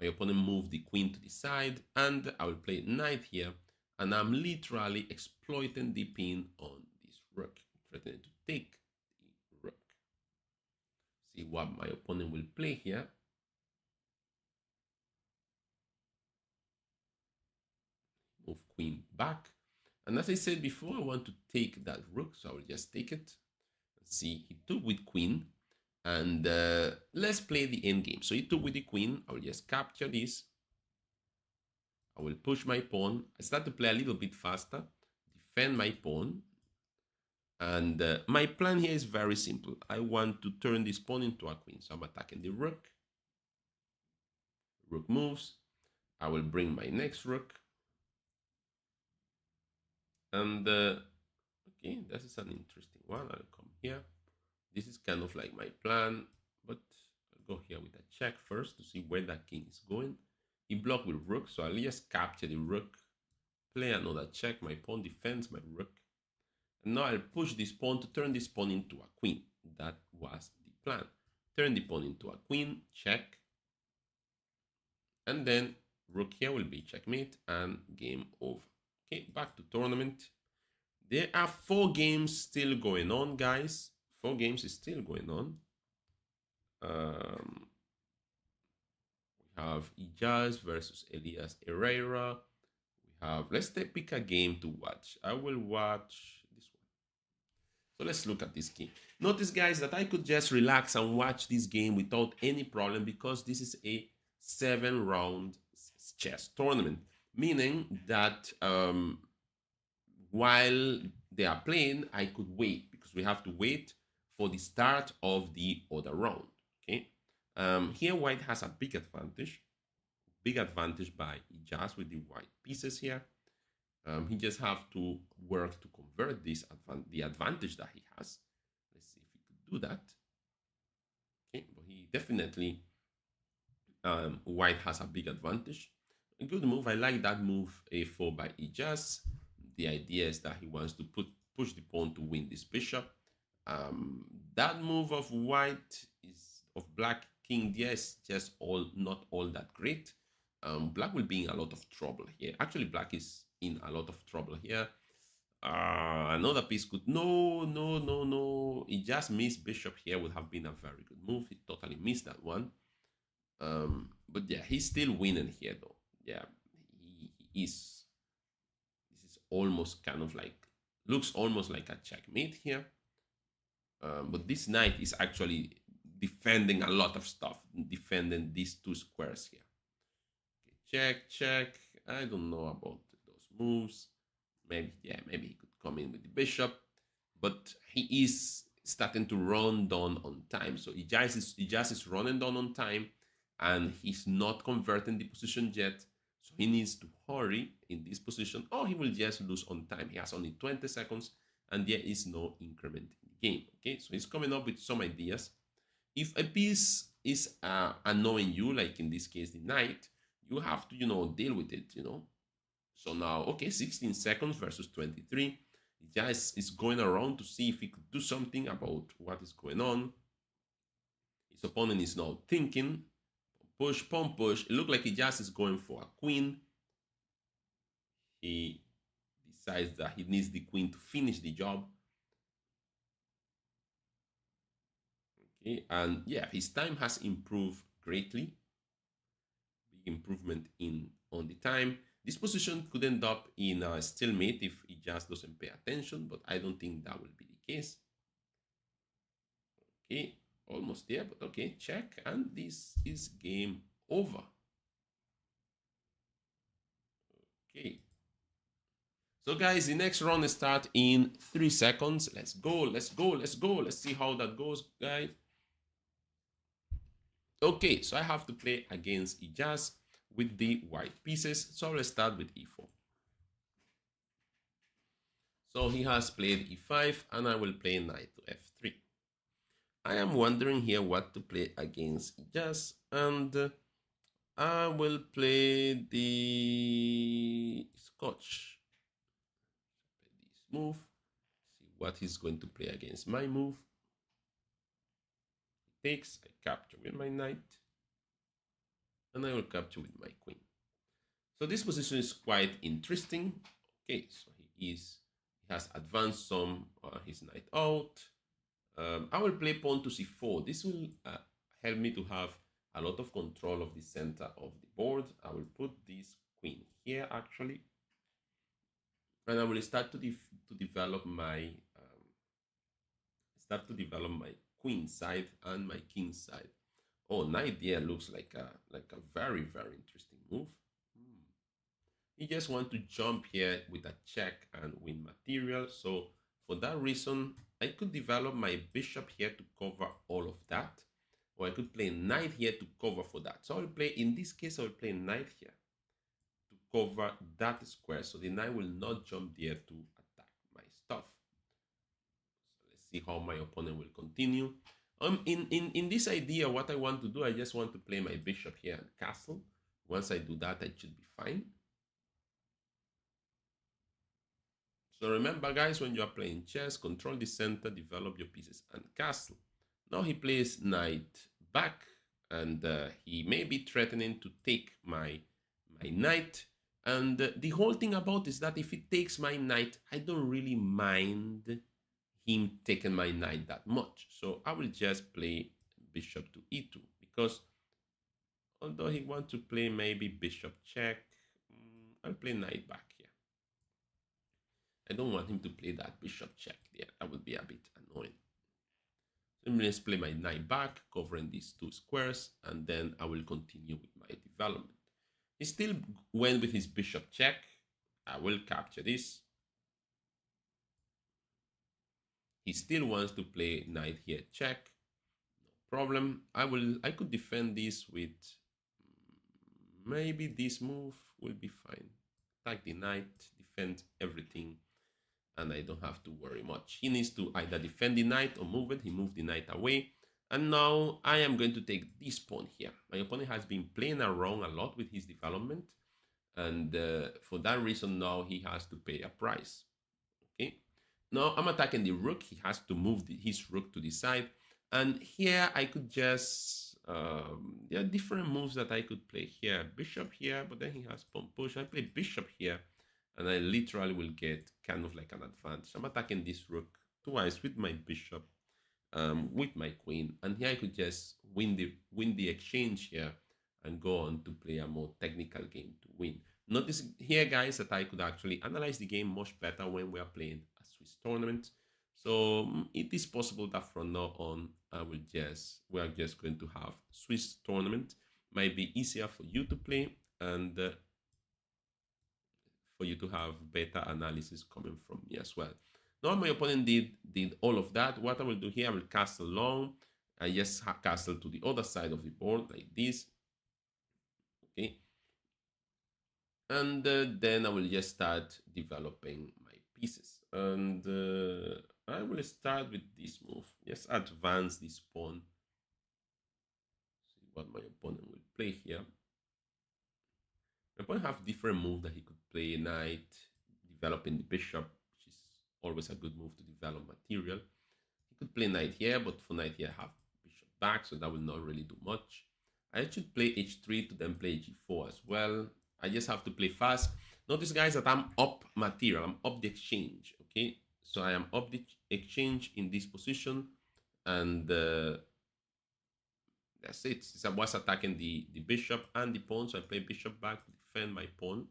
My opponent moved the queen to the side, and I will play knight here, and I'm literally exploiting the pin on this rook, threatening to take the rook. See what my opponent will play here. Move queen back, and as I said before, I want to take that rook, so I will just take it. See, he took with queen, and let's play the end game. So he took with the queen. I will just capture this. I will push my pawn. I start to play a little bit faster, defend my pawn. And my plan here is very simple. I want to turn this pawn into a queen. So I'm attacking the rook. Rook moves. I will bring my next rook. And okay, this is an interesting one. I'll come here. This is kind of like my plan, but I'll go here with a check first to see where that king is going. He blocked with rook, so I'll just capture the rook, play another check. My pawn defends my rook. And now I'll push this pawn to turn this pawn into a queen. That was the plan. Turn the pawn into a queen, check. And then rook here will be checkmate and game over. Okay, back to tournament. There are 4 games still going on, guys. 4 games is still going on. We have Ijaz versus Elias Herrera. We have, let's pick a game to watch. I will watch this one. So let's look at this game. Notice, guys, that I could just relax and watch this game without any problem because this is a 7-round chess tournament, meaning that while they are playing, I could wait because we have to wait for the start of the other round. Okay. Here white has a big advantage by Ijaz with the white pieces here. He just have to work to convert this the advantage that he has. Let's see if he could do that. Okay, but he definitely white has a big advantage. A good move. I like that move, a4 by Ijaz. The idea is that he wants to push the pawn to win this bishop. That move of white of black king there is just not all that great. Black will be in a lot of trouble here. Actually, black is in a lot of trouble here. Another piece could no. He just missed bishop here. Would have been a very good move. He totally missed that one. But yeah, he's still winning here though. Yeah, he is. This is almost kind of like, looks almost like a checkmate here. But this knight is actually defending a lot of stuff, defending these 2 squares here. Okay, check. I don't know about those moves. Maybe he could come in with the bishop, but he is starting to run down on time. So he just is running down on time, and he's not converting the position yet. So he needs to hurry in this position, or he will just lose on time. He has only 20 seconds, and there is no increment in the game. Okay, so he's coming up with some ideas. If a piece is annoying you, like in this case the knight, you have to deal with it. So now, okay, 16 seconds versus 23. He just is going around to see if he could do something about what is going on. His opponent is now thinking, push, pawn push. It looked like he just is going for a queen. He decides that he needs the queen to finish the job. Okay, and yeah, his time has improved greatly. Big improvement in on the time. This position could end up in a stalemate if he just doesn't pay attention, but I don't think that will be the case. Okay, almost there, but okay, check, and this is game over. Okay. So guys, the next round start in 3 seconds. Let's go, let's go, let's go. Let's see how that goes, guys. Okay, so I have to play against Ijaz with the white pieces. So let's start with e4. So he has played e5 and I will play knight to f3. I am wondering here what to play against Ijaz, and I will play the Scotch. This move. See what he's going to play against my move. He takes, I capture with my knight, and I will capture with my queen. So this position is quite interesting. Okay, so he has advanced some his knight out. I will play pawn to c4. This will help me to have a lot of control of the center of the board. I will put this queen here actually, and I will start to develop my queen side and my king side. Oh, knight there looks like a very interesting move. He just want to jump here with a check and win material. So for that reason, I could develop my bishop here to cover all of that, or I could play knight here to cover for that. So I'll play, in this case, I'll play knight here to cover that square, so the knight will not jump there to attack my stuff. So let's see how my opponent will continue. In this idea, what I want to do, I just want to play my bishop here and castle. Once I do that, I should be fine. So remember, guys, when you are playing chess, control the center, develop your pieces, and castle. Now he plays knight back, and he may be threatening to take my knight. And the whole thing about is that if he takes my knight, I don't really mind him taking my knight that much. So I will just play bishop to e2, because although he wants to play maybe bishop check, I'll play knight back here. I don't want him to play that bishop check there. That would be a bit annoying. So let's play my knight back, covering these two squares, and then I will continue with my development. He still went with his bishop check. I will capture this. He still wants to play knight here check. No problem. I could defend this with maybe this move will be fine. Attack the knight, defend everything, and I don't have to worry much. He needs to either defend the knight or move it. He moved the knight away. And now I am going to take this pawn here. My opponent has been playing around a lot with his development. And for that reason, now he has to pay a price. Okay. Now I'm attacking the rook. He has to move his rook to the side. And here I could just, there are different moves that I could play here. Bishop here, but then he has pawn push. I play bishop here, and I literally will get kind of like an advantage. I'm attacking this rook twice with my bishop, with my queen, and here I could just win the exchange here and go on to play a more technical game to win. Notice here, guys, that I could actually analyze the game much better when we are playing a Swiss tournament. So it is possible that from now on, we are just going to have Swiss tournament. Might be easier for you to play, and for you to have better analysis coming from me as well. Now my opponent did all of that. What I will do here, I will castle long. I just castle to the other side of the board like this. Okay. And then I will just start developing my pieces. And I will start with this move. Just advance this pawn. See what my opponent will play here. My opponent have different moves that he could play. Knight, developing the bishop, which is always a good move to develop material. He could play knight here, but for knight here I have bishop back, so that will not really do much. I should play h3 to then play g4 as well. I just have to play fast. Notice, guys, that I'm up material. I'm up the exchange, okay? So I am up the exchange in this position, and that's it. Since I was attacking the bishop and the pawn, so I play bishop back to defend my pawn.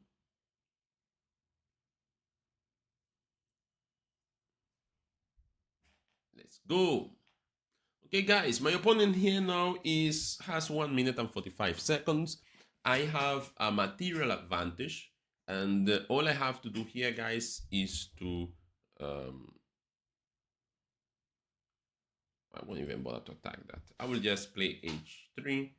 Let's go. Okay, guys, my opponent here now has 1 minute and 45 seconds. I have a material advantage, and all I have to do here, guys, is to I won't even bother to attack that. I will just play h3,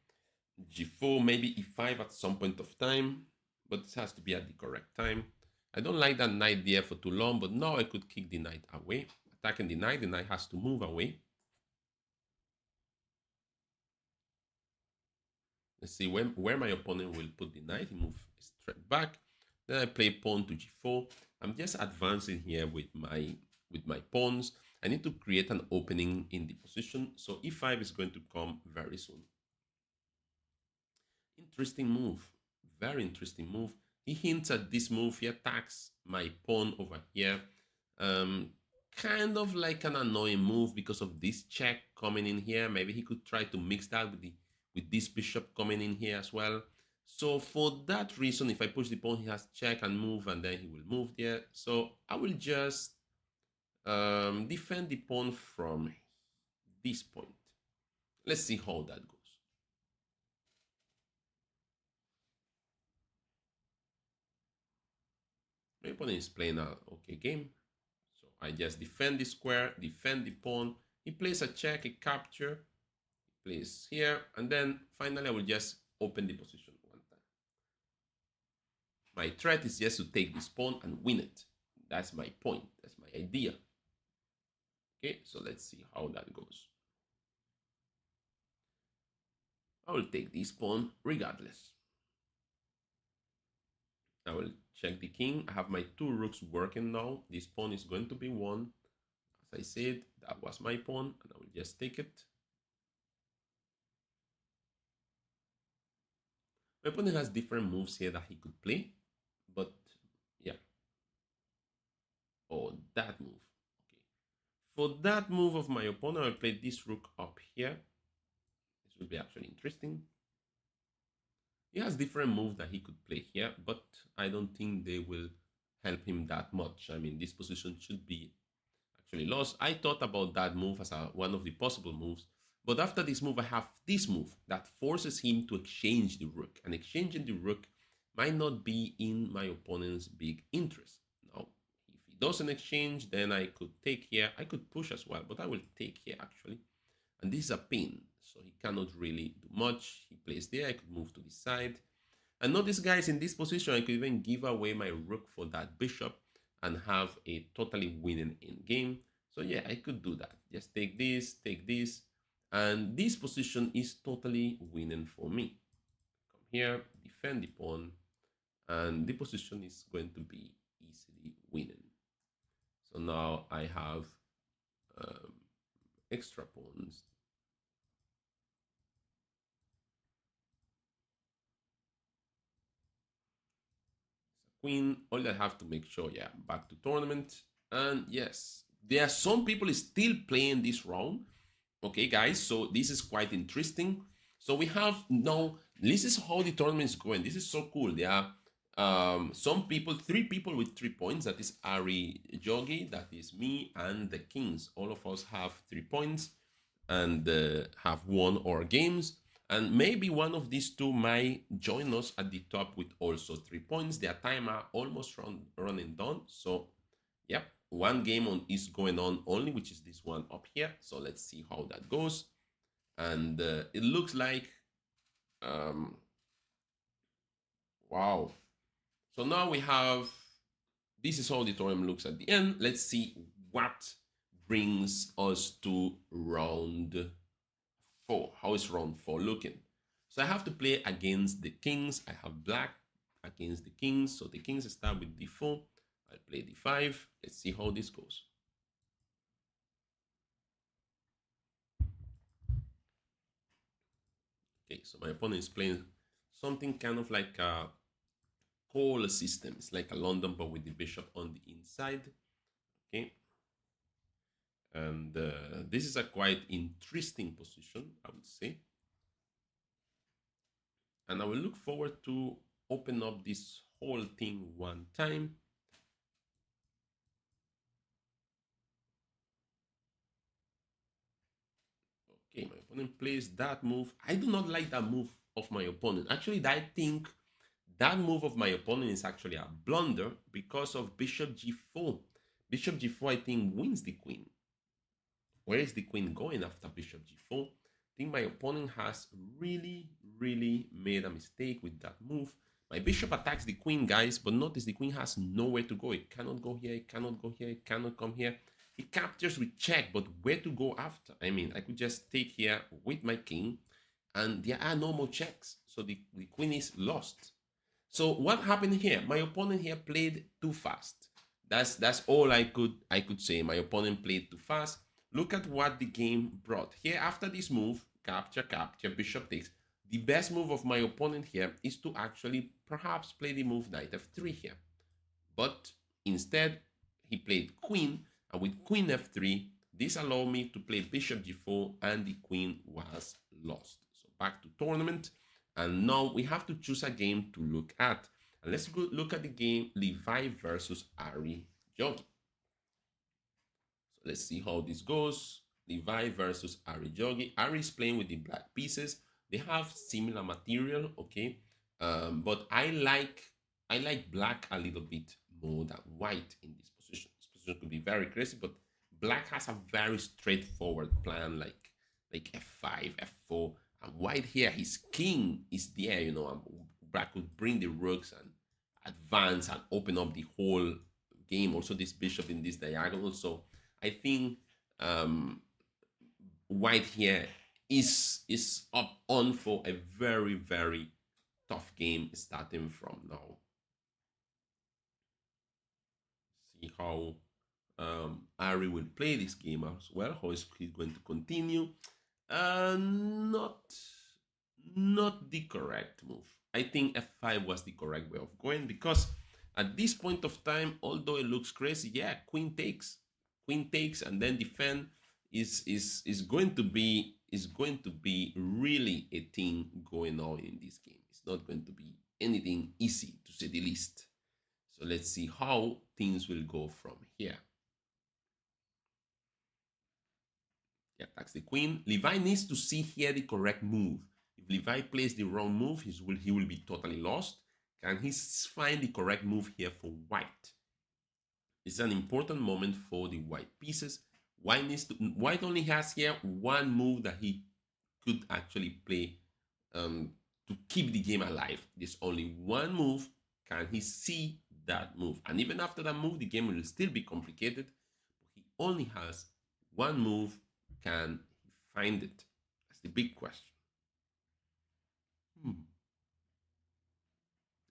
g4, maybe e5 at some point of time, but it has to be at the correct time. I don't like that knight there for too long, but now I could kick the knight away. Attacking the knight has to move away. Let's see where my opponent will put the knight. He moves straight back. Then I play pawn to g4. I'm just advancing here with my pawns. I need to create an opening in the position. So e5 is going to come very soon. Interesting move. Very interesting move. He hints at this move. He attacks my pawn over here. Kind of like an annoying move because of this check coming in here. Maybe he could try to mix that with this bishop coming in here as well. So for that reason, if I push the pawn, he has check and move, and then he will move there. So I will just defend the pawn from this point. Let's see how that goes. My opponent is playing an okay game. So I just defend the square, defend the pawn. He plays a check, a capture. He plays here, and then finally I will just open the position one time. My threat is just to take this pawn and win it. That's my point. That's my idea. Okay, so let's see how that goes. I will take this pawn regardless. I will check the king. I have my 2 rooks working now. This pawn is going to be won. As I said, that was my pawn, and I will just take it. My opponent has different moves here that he could play, but yeah. Oh, that move. Okay. For that move of my opponent, I'll play this rook up here. This will be actually interesting. He has different moves that he could play here, but I don't think they will help him that much. I mean, this position should be actually lost. I thought about that move as one of the possible moves, but after this move, I have this move that forces him to exchange the rook, and exchanging the rook might not be in my opponent's big interest. Now, if he doesn't exchange, then I could take here. I could push as well, but I will take here actually, and this is a pin, so he cannot really do much. He plays there. I could move to the side. And notice, guys, in this position, I could even give away my rook for that bishop and have a totally winning endgame. So yeah, I could do that. Just take this, and this position is totally winning for me. Come here, defend the pawn, and the position is going to be easily winning. So now I have extra pawns. Queen. All I have to make sure, yeah, back to tournament. And yes, there are some people still playing this round. Okay, guys, so this is quite interesting. So we have now, this is how the tournament is going. This is so cool. There are some people, 3 people with 3 points. That is Ari Jogi, that is me, and the Kings. All of us have 3 points and have won our games. And maybe one of these 2 might join us at the top with also 3 points. Their timer almost running down. So, yep, 1 game is going on only, which is this one up here. So let's see how that goes. And it looks like, wow. So now we have, this is how the tournament looks at the end. Let's see what brings us to round 4. How is round 4 looking? So I have to play against the Kings. I have black against the Kings. So the Kings start with d4. I'll play d5. Let's see how this goes. Okay, so my opponent is playing something kind of like a call system. It's like a London, but with the bishop on the inside. Okay, and this is a quite interesting position, I would say. And I will look forward to open up this whole thing one time. Okay, my opponent plays that move. I do not like that move of my opponent. Actually, I think that move of my opponent is actually a blunder because of bishop g4. Bishop g4, I think, wins the queen. Where is the queen going after bishop g4? I think my opponent has really, really made a mistake with that move. My bishop attacks the queen, guys, but notice the queen has nowhere to go. It cannot go here, it cannot go here, it cannot come here. It captures with check, but where to go after? I mean, I could just take here with my king, and there are no more checks. So the queen is lost. So what happened here? My opponent here played too fast. That's all I could say. My opponent played too fast. Look at what the game brought. Here, after this move, capture, capture, bishop takes. The best move of my opponent here is to actually perhaps play the move knight f3 here. But instead, he played queen, and with queen f3, this allowed me to play bishop g4, and the queen was lost. So back to tournament, and now we have to choose a game to look at. And let's go look at the game Levi versus Ari Jogi. Let's see how this goes. Levi versus Ari Jogi. Ari is playing with the black pieces. They have similar material, okay? But I like black a little bit more than white in this position. This position could be very crazy, but black has a very straightforward plan, like f5, f4. And white here, his king is there, you know, and black could bring the rooks and advance and open up the whole game. Also, this bishop in this diagonal. So I think white here is up on for a very, very tough game starting from now. See how Ari will play this game as well. How is he going to continue? Not the correct move. I think f5 was the correct way of going, because at this point of time, although it looks crazy, yeah, queen takes, and then defend is going to be really a thing going on in this game. It's not going to be anything easy, to say the least. So let's see how things will go from here. Yeah, attacks the queen. Levi needs to see here the correct move. If Levi plays the wrong move, he will be totally lost. Can he find the correct move here for white? It's an important moment for the white pieces. White only has here one move that he could actually play to keep the game alive. There's only one move. Can he see that move? And even after that move, the game will still be complicated. But he only has one move. Can he find it? That's the big question.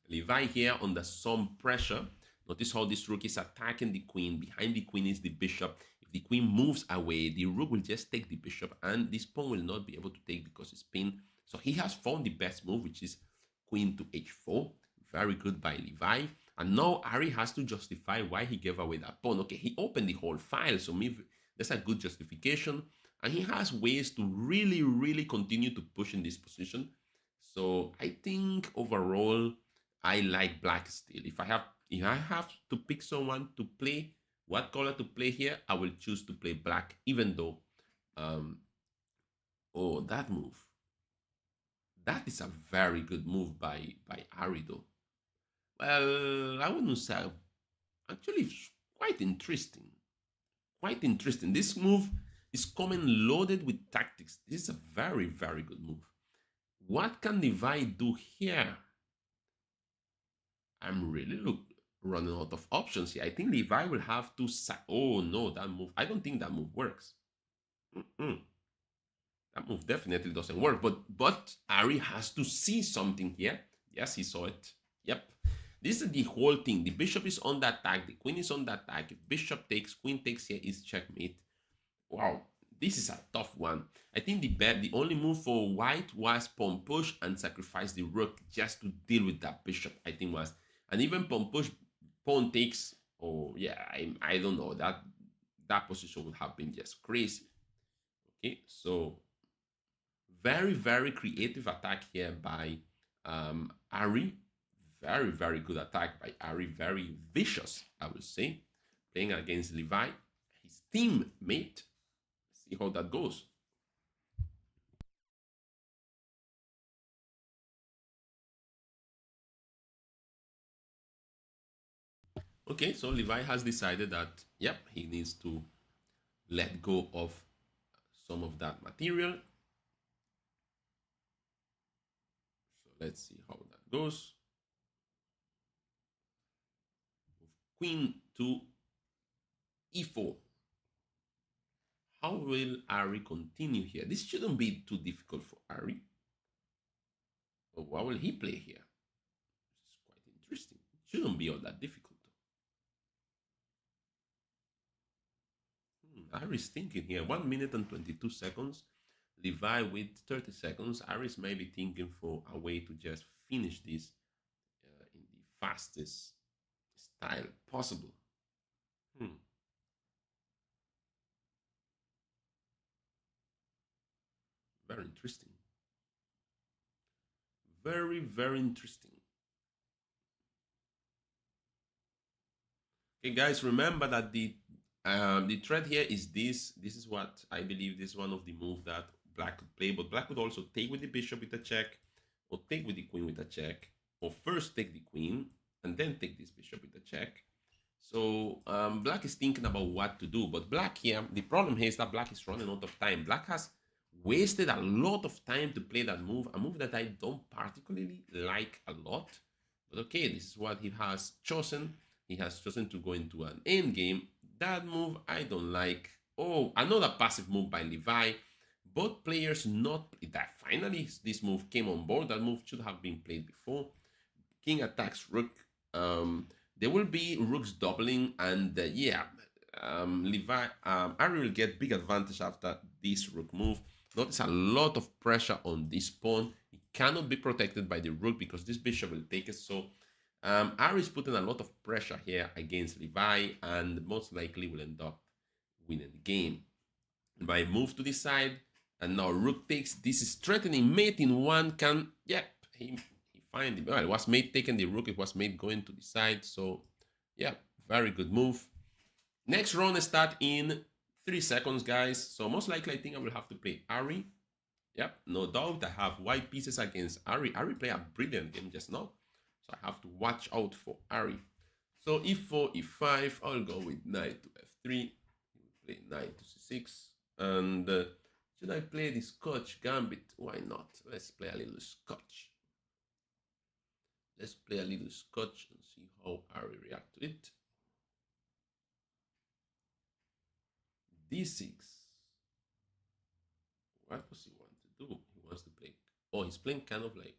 Levi here under some pressure. Notice how this rook is attacking the queen. Behind the queen is the bishop. If the queen moves away, the rook will just take the bishop, and this pawn will not be able to take because it's pinned. So he has found the best move, which is queen to h4. Very good by Levi. And now Ari has to justify why he gave away that pawn. Okay, he opened the whole file, so maybe that's a good justification. And he has ways to really, really continue to push in this position. So I think overall, I like black still. If I have to pick someone to play, what color to play here, I will choose to play black, even though, oh, that move. That is a very good move by Ari, though. Well, I wouldn't say, actually, it's quite interesting. Quite interesting. This move is coming loaded with tactics. This is a very, very good move. What can Levi do here? I'm really running out of options here. I think Levi will have to oh no, that move. I don't think that move works. That move definitely doesn't work. But Ari has to see something here. Yes, he saw it. Yep. This is the whole thing. The bishop is on the attack. The queen is on the attack. If bishop takes, queen takes here is checkmate. Wow. This is a tough one. I think the only move for white was pawn push and sacrifice the rook just to deal with that bishop. I think was, and even pawn push, pawn takes. Oh yeah, I don't know, that position would have been just crazy. Okay, so very creative attack here by Ari. Very good attack by Ari. Very vicious, I would say, playing against Levi, his teammate. See how that goes. Okay, so Levi has decided that, yep, he needs to let go of some of that material. So let's see how that goes. Queen to e4. How will Ari continue here? This shouldn't be too difficult for Ari. But what will he play here? This is quite interesting. It shouldn't be all that difficult. Ari's thinking here. 1 minute and 22 seconds. Levi with 30 seconds. Ari's maybe thinking for a way to just finish this in the fastest style possible. Very interesting. Very interesting. Okay, guys, remember that the threat here is this. This is what I believe this is one of the moves that black could play, but black could also take with the bishop with a check, or take with the queen with a check, or first take the queen and then take this bishop with a check. So black is thinking about what to do, but black here, the problem here is that black is running out of time. Black has wasted a lot of time to play that move, a move that I don't particularly like a lot. But okay, this is what he has chosen. He has chosen to go into an endgame. That move I don't like. Oh, another passive move by Levi. Both players not that. Finally, this move came on board. That move should have been played before. King attacks rook. There will be rooks doubling, and yeah, Levi Ari will get big advantage after this rook move. Notice a lot of pressure on this pawn. It cannot be protected by the rook because this bishop will take it. So Ari is putting a lot of pressure here against Levi, and most likely will end up winning the game. Levi moves to the side, and now rook takes. This is threatening mate in one. Can, yep, he find it. Well, it was mate taking the rook. It was mate going to the side. So yeah, very good move. Next round start in 3 seconds, guys. So most likely I think I will have to play Ari. Yep, no doubt. I have white pieces against Ari. Ari played a brilliant game just now. So I have to watch out for Ari. So e4, e5, I'll go with knight to f3. Play knight to c6. And should I play the Scotch gambit? Why not? Let's play a little Scotch. Let's play a little Scotch and see how Ari react to it. d6. What does he want to do? He wants to play. Oh, he's playing kind of like.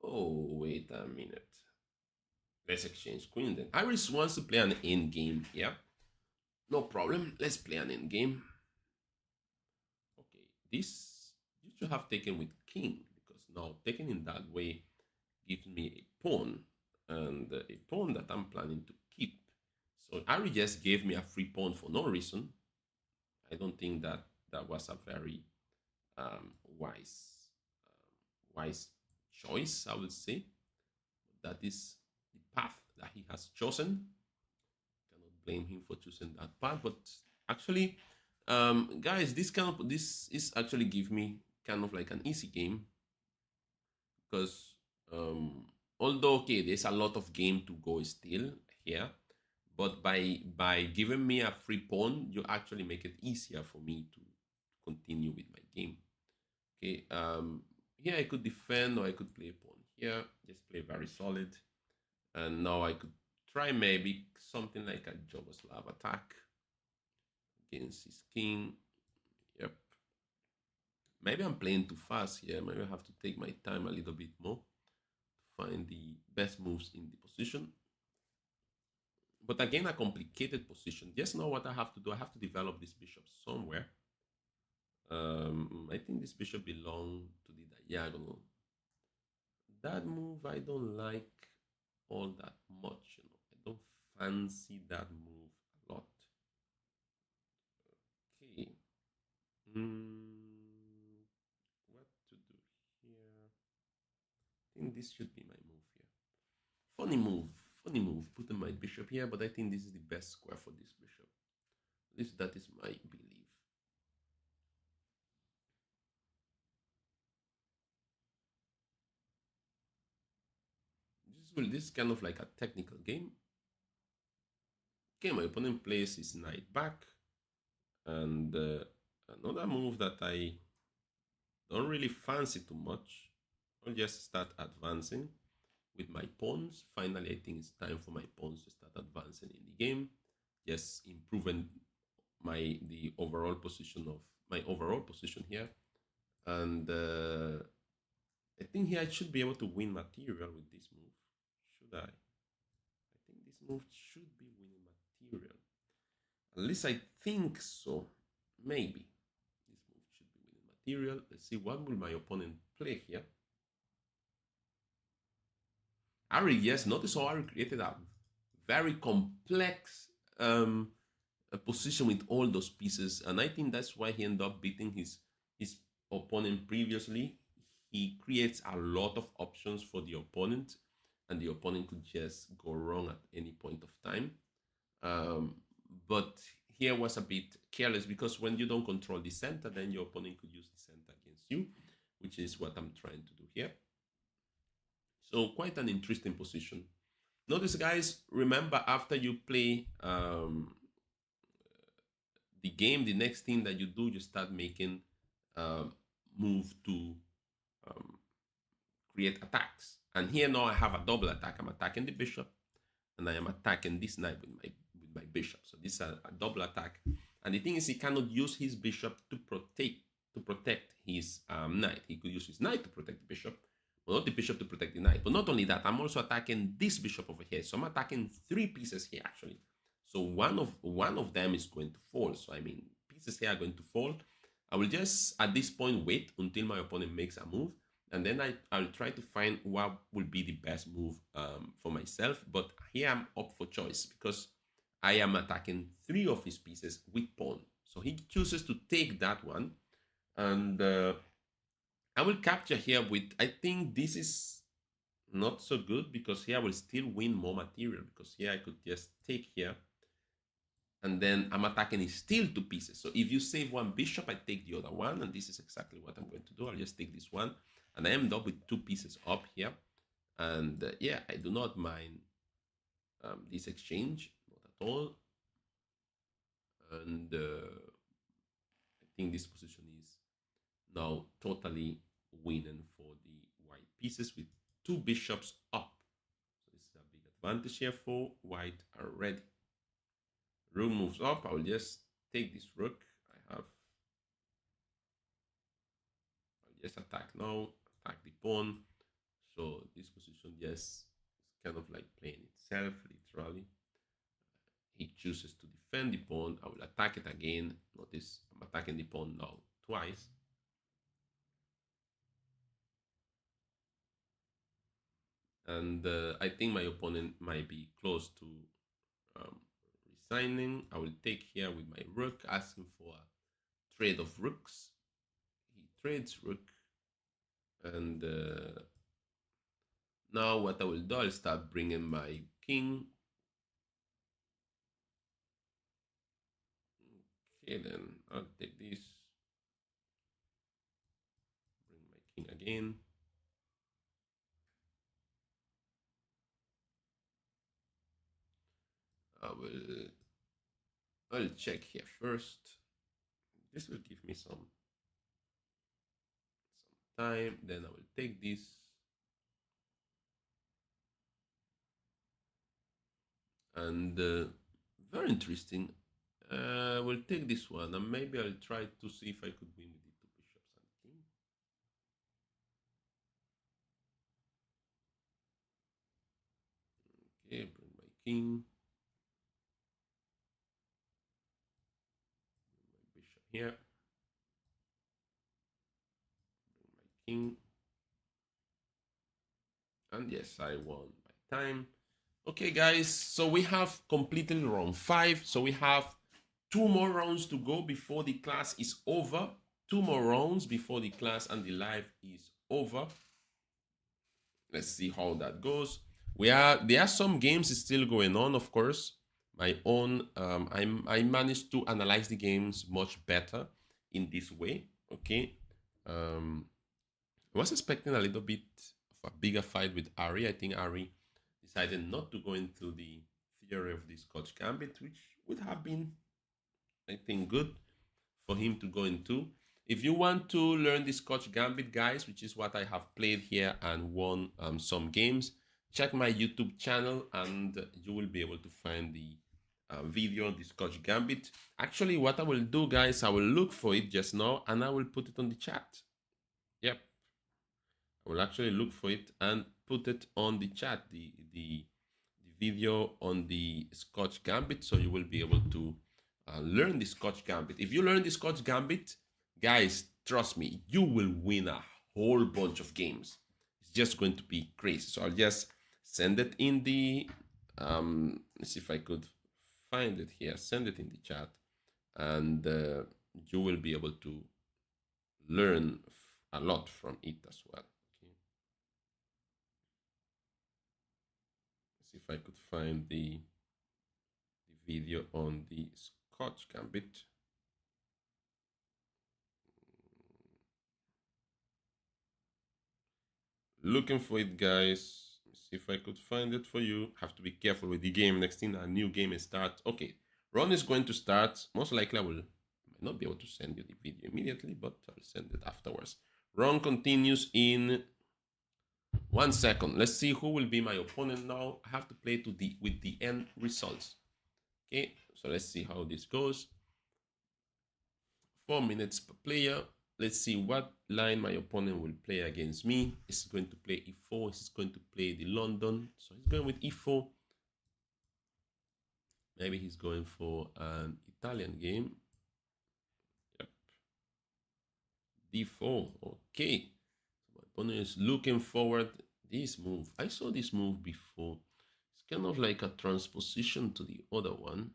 Oh, wait a minute. Let's exchange queen then. Iris wants to play an end game. Yeah, no problem. Let's play an end game. Okay, this you should have taken with king, because now taking in that way gives me a pawn, and a pawn that I'm planning to keep. So Ari just gave me a free pawn for no reason. I don't think that that was a very wise choice, I would say. That is the path that he has chosen. Cannot blame him for choosing that path. But actually, guys, this is actually give me kind of like an easy game, because although okay, there's a lot of game to go still here, but by giving me a free pawn, you actually make it easier for me to continue with my game. Okay, here I could defend, or I could play a pawn here, just play very solid. And now I could try maybe something like a Jugoslav attack against his king. Yep. Maybe I'm playing too fast here. Maybe I have to take my time a little bit more to find the best moves in the position. But again, a complicated position. Just know what I have to do. I have to develop this bishop somewhere. I think this bishop belongs to the diagonal. That move I don't like all that much. I don't fancy that move a lot. Okay. What to do here? I think this should be my move here. Funny move. Funny move. Putting my bishop here, but I think this is the best square for this bishop. At least that is my belief. This is kind of like a technical game. Okay, my opponent plays his knight back. And another move that I don't really fancy too much. I'll just start advancing with my pawns. Finally, I think it's time for my pawns to start advancing in the game. Just improving the overall position of my overall position here. And I think here I should be able to win material with this move. Should I? I think this move should be winning material. At least I think so. Maybe. This move should be winning material. Let's see, what will my opponent play here? Ari, yes, notice how Ari created a very complex a position with all those pieces. And I think that's why he ended up beating his opponent previously. He creates a lot of options for the opponent, and the opponent could just go wrong at any point of time. But here was a bit careless, because when you don't control the center, then your opponent could use the center against you, which is what I'm trying to do here. So quite an interesting position. Notice, guys, remember, after you play the game, the next thing that you do, you start making move to create attacks. And here now I have a double attack. I'm attacking the bishop, and I am attacking this knight with my bishop. So this is a double attack. And the thing is, he cannot use his bishop to protect his knight. He could use his knight to protect the bishop, but not the bishop to protect the knight. But not only that, I'm also attacking this bishop over here. So I'm attacking 3 pieces here, actually. So one of them is going to fall. So I mean, pieces here are going to fall. I will just, at this point, wait until my opponent makes a move, and then I'll try to find what will be the best move for myself. But here I'm up for choice, because I am attacking 3 of his pieces with pawn. So he chooses to take that one, and I will capture here with, I think this is not so good, because here I will still win more material, because here I could just take here, and then I'm attacking still 2 pieces. So if you save one bishop, I take the other one, and this is exactly what I'm going to do. I'll just take this one, and I end up with 2 pieces up here. And yeah, I do not mind this exchange, not at all. And I think this position is now totally winning for the white pieces with 2 bishops up. So this is a big advantage here for white already. Rook moves up. I will just take this rook. I'll just attack now, attack the pawn. So this position just is kind of like playing itself, literally. He chooses to defend the pawn. I will attack it again. Notice I'm attacking the pawn now twice. And I think my opponent might be close to resigning. I will take here with my rook, asking for a trade of rooks. He trades rook, and now what I will do, I'll start bringing my king. Okay, then I'll take this, bring my king again. I'll check here first. This will give me some time. Then I will take this. And very interesting. We'll take this one, and maybe I'll try to see if I could win with the 2 bishops and king. Okay, bring my king. here. My king. And yes, I won my time. Okay, guys, so we have completed round 5. So we have 2 more rounds to go before the class is over. 2 more rounds before the class and the live is over. Let's see how that goes. There are some games still going on, of course. My own, I managed to analyze the games much better in this way. Okay. I was expecting a little bit of a bigger fight with Ari. I think Ari decided not to go into the theory of the Scotch Gambit, which would have been, I think, good for him to go into. If you want to learn the Scotch Gambit, guys, which is what I have played here and won some games, check my YouTube channel and you will be able to find the video on the Scotch Gambit. Actually, what I will do, guys, I will look for it just now and I will put it on the chat. Yep. I will actually look for it and put it on the chat, the video on the Scotch Gambit, so you will be able to learn the Scotch Gambit. If you learn the Scotch Gambit, guys, trust me, you will win a whole bunch of games. It's just going to be crazy. So I'll just send it in the, let's see if I could find it here. Send it in the chat and you will be able to learn a lot from it as well. See if I could find the video on the Scotch Gambit. Looking for it, guys. See if I could find it for you. Have to be careful with the game. Next thing, a new game is start. Okay, run is going to start. Most likely, I might not be able to send you the video immediately, but I'll send it afterwards. Run continues in 1 second. Let's see who will be my opponent now. I have to play with the end results. Okay, so let's see how this goes. 4 minutes per player. Let's see what line my opponent will play against me. Is he going to play e4? Is he going to play the London? So he's going with e4. Maybe he's going for an Italian game. Yep. d4. Okay. My opponent is looking forward this move. I saw this move before. It's kind of like a transposition to the other one.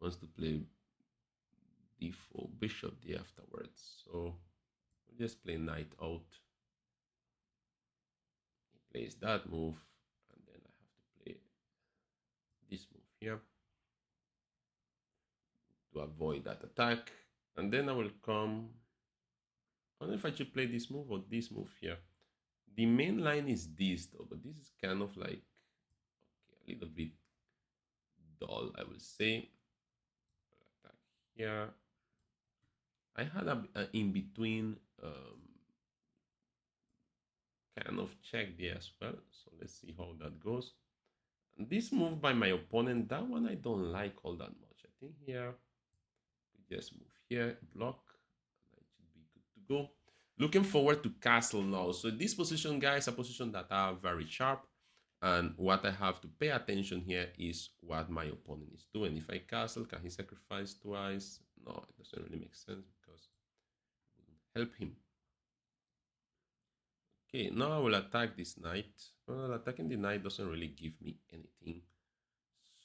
Wants to play d4, bishop d afterwards. So we'll just play knight out. He plays that move, and then I have to play this move here to avoid that attack. And then I will come. I don't know if I should play this move or this move here. The main line is this though, but this is kind of like a little bit dull, I will say. Attack here. I had a in between kind of check there as well. So let's see how that goes. And this move by my opponent, that one I don't like all that much. I think here we just move here, block, and it should be good to go. Looking forward to castle now. So this position, guys, a position that are very sharp. And what I have to pay attention here is what my opponent is doing. If I castle, can he sacrifice twice? No, it doesn't really make sense because it wouldn't help him. Okay, now I will attack this knight. Well, attacking the knight doesn't really give me anything.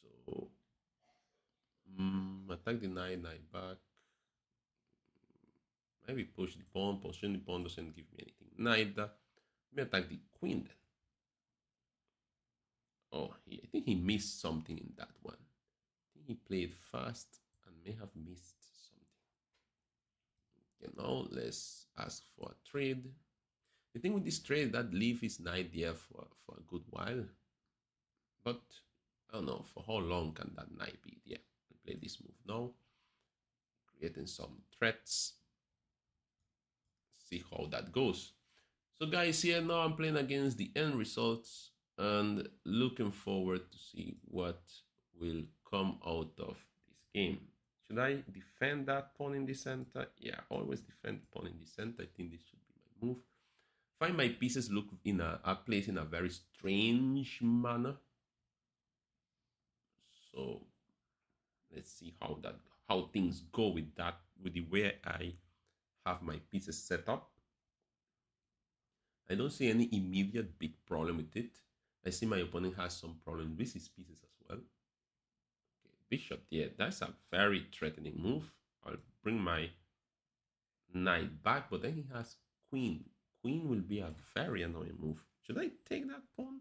So, attack the knight, knight back. Maybe push the pawn. Pushing the pawn doesn't give me anything. Knight. Let me attack the queen then. Oh, I think he missed something in that one. I think he played fast and may have missed something. Okay, now let's ask for a trade. The thing with this trade, that leave his knight there for a good while. But I don't know, for how long can that knight be there? I'll play this move now. Creating some threats. See how that goes. So guys, here now I'm playing against the end results and looking forward to see what will come out of this game. Should I defend that pawn in the center? Yeah, always defend the pawn in the center. I think this should be my move. Find my pieces look in are placed in a very strange manner. So Let's see how things go with that, with the way I have my pieces set up. I don't see any immediate big problem with it. I see my opponent has some problem with his pieces as well. Okay, bishop, yeah, that's a very threatening move. I'll bring my knight back, but then he has queen. Queen will be a very annoying move. Should I take that pawn?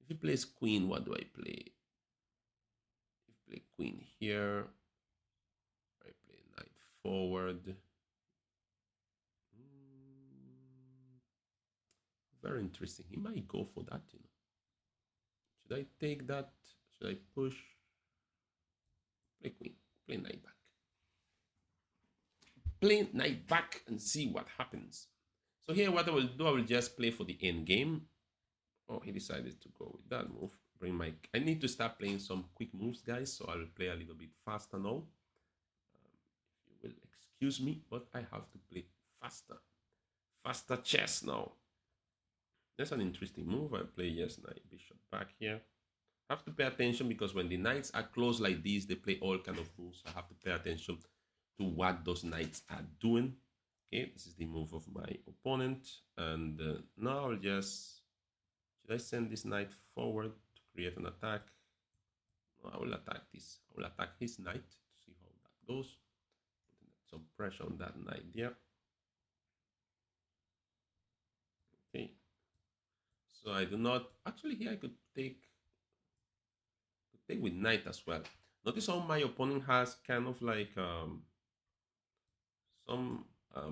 If he plays queen, what do I play? If I play queen here, I play knight forward. Very interesting. He might go for that, you know. Should I take that? Should I push? Play queen. Play knight back. Play knight back and see what happens. So here what I will do, I will just play for the end game. Oh, he decided to go with that move. Bring my... I need to start playing some quick moves, guys, so I will play a little bit faster now. If you will excuse me, but I have to play faster. Faster chess now. That's an interesting move. I play yes, knight, bishop back here. I have to pay attention because when the knights are close like this, they play all kind of moves. I have to pay attention to what those knights are doing. Okay, this is the move of my opponent. And now I'll just... Should I send this knight forward to create an attack? No, I will attack this. I will attack his knight to see how that goes. Putting some pressure on that knight there. Okay. So I do not... Actually, here I could take with knight as well. Notice how my opponent has kind of like some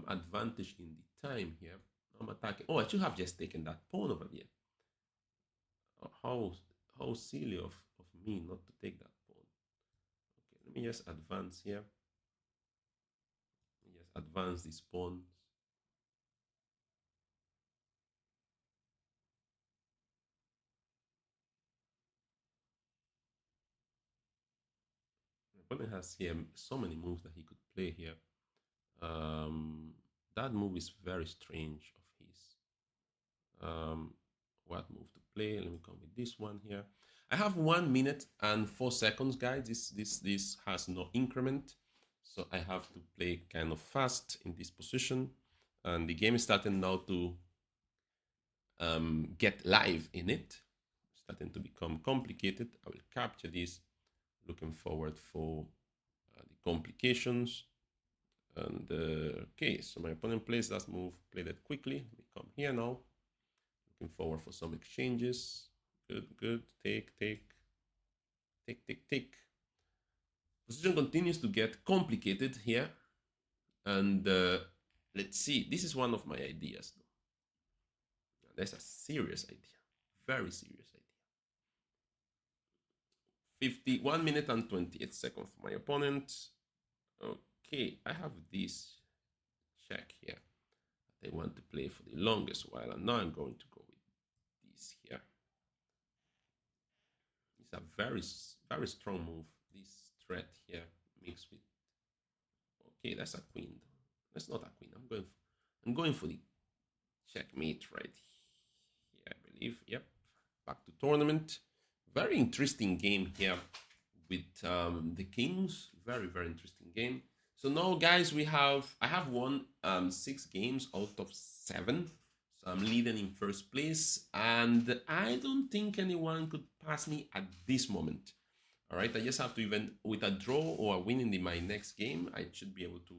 advantage in the time here. I'm attacking. Oh, I should have just taken that pawn over there. How silly of me not to take that pawn. Okay, let me just advance here. Let me just advance these pawns. My opponent has here so many moves that he could play here. That move is very strange of his. What move to play? Let me come with this one here. I have 1 minute and 4 seconds, guys. This has no increment, so I have to play kind of fast in this position. And the game is starting now to get live in it. Starting to become complicated. I will capture this. Looking forward for the complications. And okay, so my opponent plays that move. Play that quickly. Let me come here now. Looking forward for some exchanges. Good. Take. Position continues to get complicated here. And let's see. This is one of my ideas, though. That's a serious idea. Very serious idea. 51 minutes and 28 seconds for my opponent. Okay, I have this check here. They want to play for the longest while, and now I'm going to go with this here. It's a very strong move. This threat here mixed with... Okay, that's a queen. That's not a queen. I'm going for the checkmate right here, I believe. Yep. Back to tournament. Very interesting game here with the kings. Very interesting game. So now, guys, I have won 6 games out of 7. So I'm leading in first place, and I don't think anyone could pass me at this moment. All right, I just have to, even with a draw or a win in my next game, I should be able to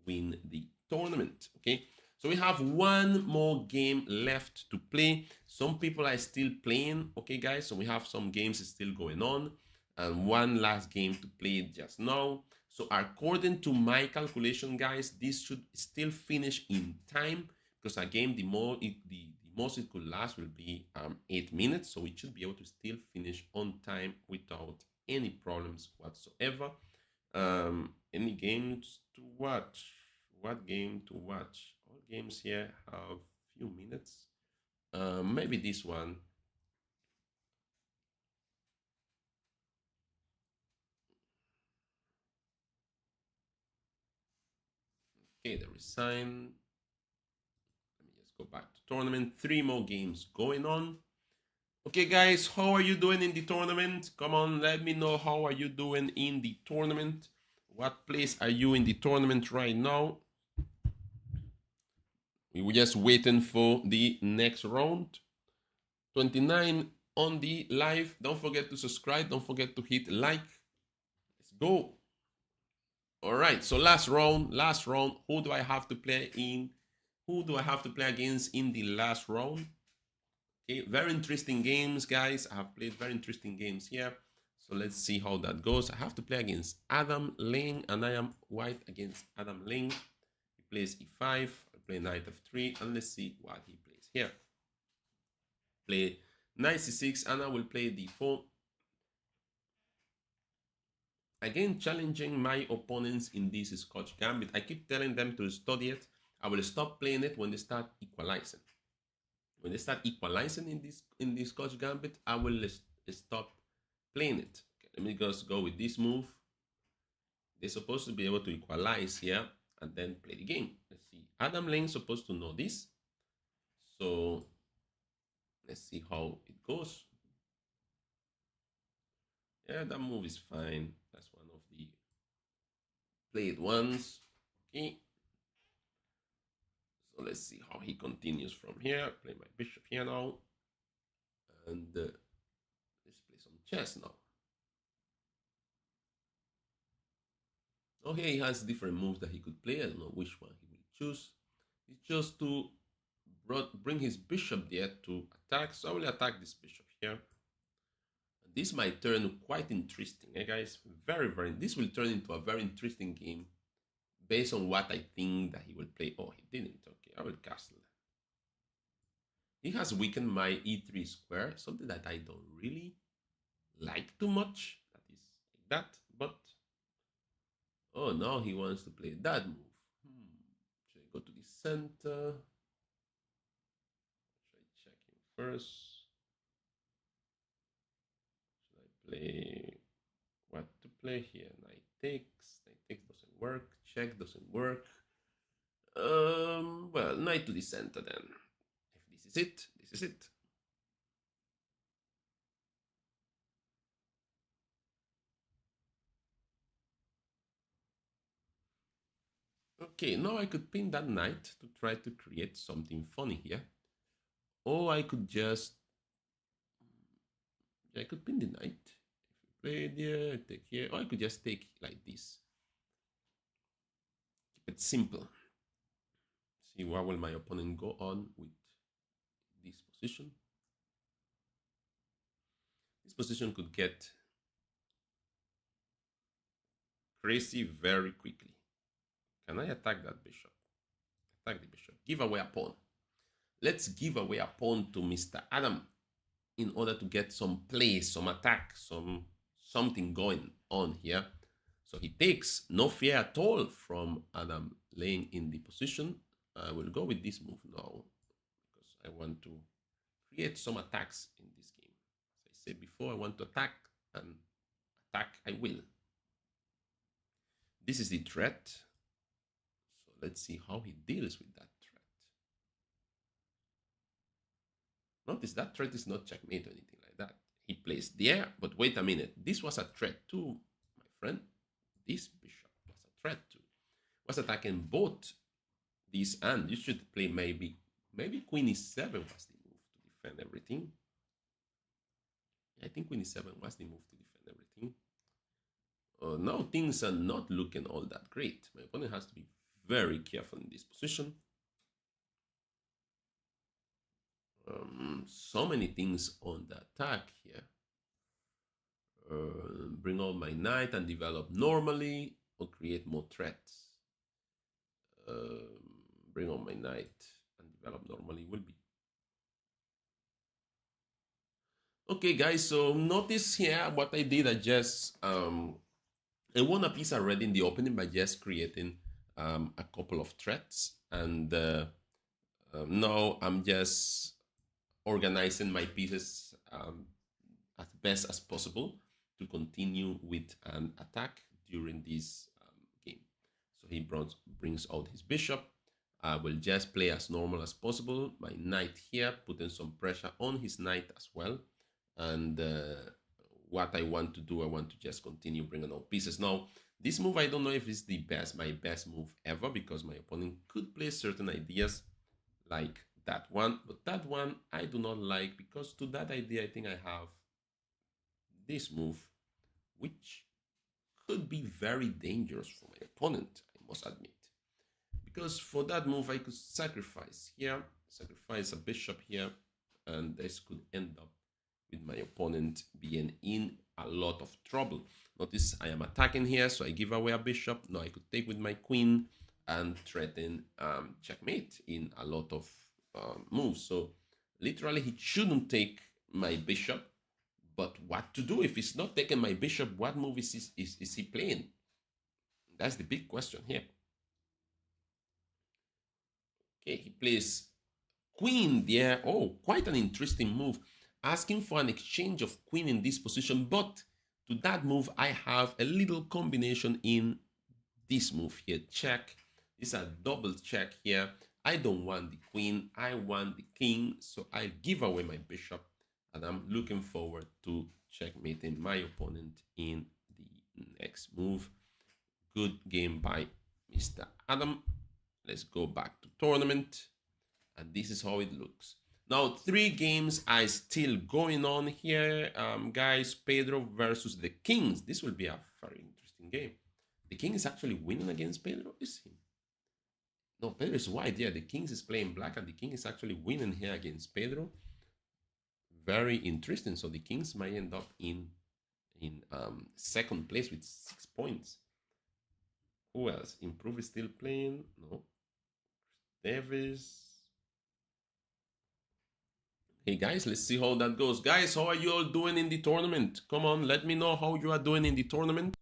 win the tournament. Okay, so we have 1 more game left to play. Some people are still playing. Okay, guys, so we have some games still going on, and 1 last game to play just now. So according to my calculation, guys, this should still finish in time, because again, the most it could last will be 8 minutes. So it should be able to still finish on time without any problems whatsoever. Any games to watch? What game to watch? All games here have few minutes. Maybe this one. Okay, the resign. Let me just go back to tournament. 3 more games going on. Okay, guys, how are you doing in the tournament? Come on, let me know how are you doing in the tournament. What place are you in the tournament right now? We were just waiting for the next round. 29 on the live. Don't forget to subscribe. Don't forget to hit like. Let's go. All right, so last round. Who do I have to play in? Who do I have to play against in the last round? Okay, very interesting games, guys. I have played very interesting games here. So let's see how that goes. I have to play against Adam Ling, and I am white against Adam Ling. He plays e5. I play knight f3, and let's see what he plays here. Play knight c6, and I will play d4. Again, challenging my opponents in this Scotch Gambit. I keep telling them to study it. I will stop playing it when they start equalizing. When they start equalizing in this Scotch Gambit, I will stop playing it. Okay, let me just go with this move. They're supposed to be able to equalize here and then play the game. Let's see. Adam Lane's supposed to know this. So let's see how it goes. Yeah, that move is fine. That's one of the played ones. Okay. So let's see how he continues from here. Play my bishop here now. And let's play some chess now. Okay, he has different moves that he could play. I don't know which one he will choose. He chose to bring his bishop there to attack. So I will attack this bishop here. This might turn quite interesting, guys. This will turn into a very interesting game based on what I think that he will play. Oh, he didn't. Okay, I will castle. He has weakened my e3 square, something that I don't really like too much. That is like that, but oh, now he wants to play that move. Should I go to the center? Should I check him first? Should I play what to play here? Knight takes doesn't work. Check doesn't work. Well, knight to the center then. If this is it, this is it. Okay, now I could pin that knight to try to create something funny here. Or I could just, I could pin the knight. If you play it here, take here. Or I could just take like this. Keep it simple. See, where will my opponent go on with this position? This position could get crazy very quickly. Can I attack that bishop? Attack the bishop. Give away a pawn. Let's give away a pawn to Mr. Adam in order to get some play, some attack, something going on here. So he takes no fear at all from Adam laying in the position. I will go with this move now because I want to create some attacks in this game. As I said before, I want to attack, and attack I will. This is the threat. So let's see how he deals with that threat. Notice that threat is not checkmate or anything like that. He plays there, but wait a minute. This was a threat too, my friend. This bishop was a threat too. Was attacking both these, and you should play maybe queen e7 was the move to defend everything. I think queen e7 was the move to defend everything. Now things are not looking all that great. My opponent has to be very careful in this position. So many things on the attack here. Bring on my knight and develop normally, or create more threats. Bring on my knight and develop normally will be. Okay, guys, so notice here what I did. I just I won a piece already in the opening by just creating a couple of threats, and now I'm just organizing my pieces as best as possible to continue with an attack during this game. So he brings out his bishop. I will just play as normal as possible. My knight here, putting some pressure on his knight as well. And what I want to do, I want to just continue bringing out pieces. Now, this move, I don't know if it's my best move ever, because my opponent could play certain ideas like that one, but that one I do not like, because to that idea, I think I have this move, which could be very dangerous for my opponent, I must admit. Because for that move, I could sacrifice here, sacrifice a bishop here, and this could end up with my opponent being in a lot of trouble. Notice I am attacking here, so I give away a bishop. Now I could take with my queen and threaten checkmate in a lot of moves. So literally, he shouldn't take my bishop. But what to do if he's not taking my bishop? What move is he playing? That's the big question here. Okay, he plays queen there. Oh, quite an interesting move. Asking for an exchange of queen in this position, but to that move, I have a little combination in this move here. Check. This is a double check here. I don't want the queen. I want the king. So I give away my bishop, and I'm looking forward to checkmating my opponent in the next move. Good game by Mr. Adam. Let's go back to tournament, and this is how it looks. Now, 3 games are still going on here, guys. Pedro versus the Kings. This will be a very interesting game. The King is actually winning against Pedro, is he? No, Pedro is white. Yeah, the Kings is playing black, and the King is actually winning here against Pedro. Very interesting. So the Kings might end up in second place with 6 points. Who else? Improve is still playing. No. Davis. Hey guys, let's see how that goes. Guys, how are you all doing in the tournament? Come on, let me know how you are doing in the tournament.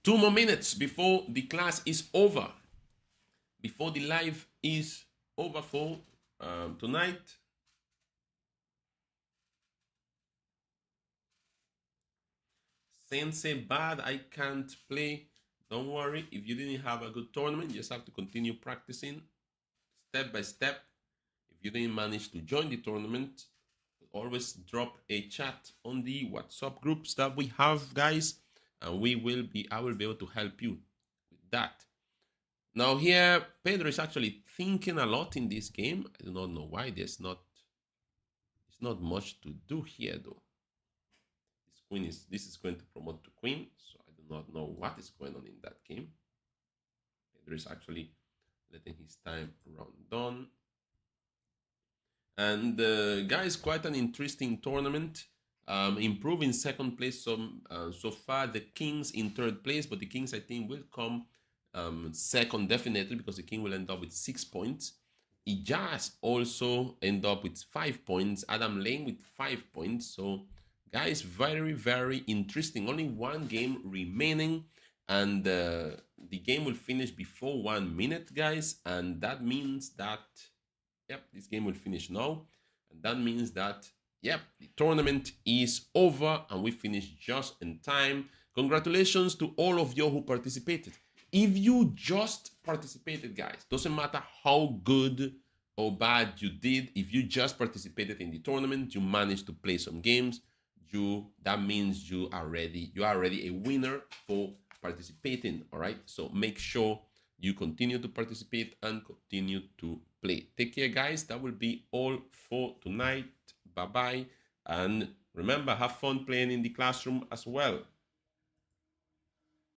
Two more minutes before the class is over. Before the live is over for tonight. Sensei bad, I can't play. Don't worry, if you didn't have a good tournament, you just have to continue practicing step by step. If you didn't manage to join the tournament, always drop a chat on the WhatsApp groups that we have, guys, and I will be able to help you with that. Now here, Pedro is actually thinking a lot in this game. I do not know why. It's not much to do here though. This is going to promote to queen, so I do not know what is going on in that game. Pedro is actually letting his time run down. And guys, quite an interesting tournament. Improving second place. So far, the Kings in third place, but the Kings, I think, will come second definitely, because the King will end up with 6 points. Ijaz also end up with 5 points. Adam Lane with 5 points. So, guys, very, very interesting. Only 1 game remaining, and the game will finish before 1 minute, guys. And that means that, yep, this game will finish now. And that means that, yep, the tournament is over, and we finished just in time. Congratulations to all of you who participated. If you just participated, guys, doesn't matter how good or bad you did, if you just participated in the tournament, you managed to play some games, that means you are already a winner for participating. All right, so make sure you continue to participate and continue to play. Take care, guys. That will be all for tonight. Bye bye, and remember, have fun playing in the classroom as well.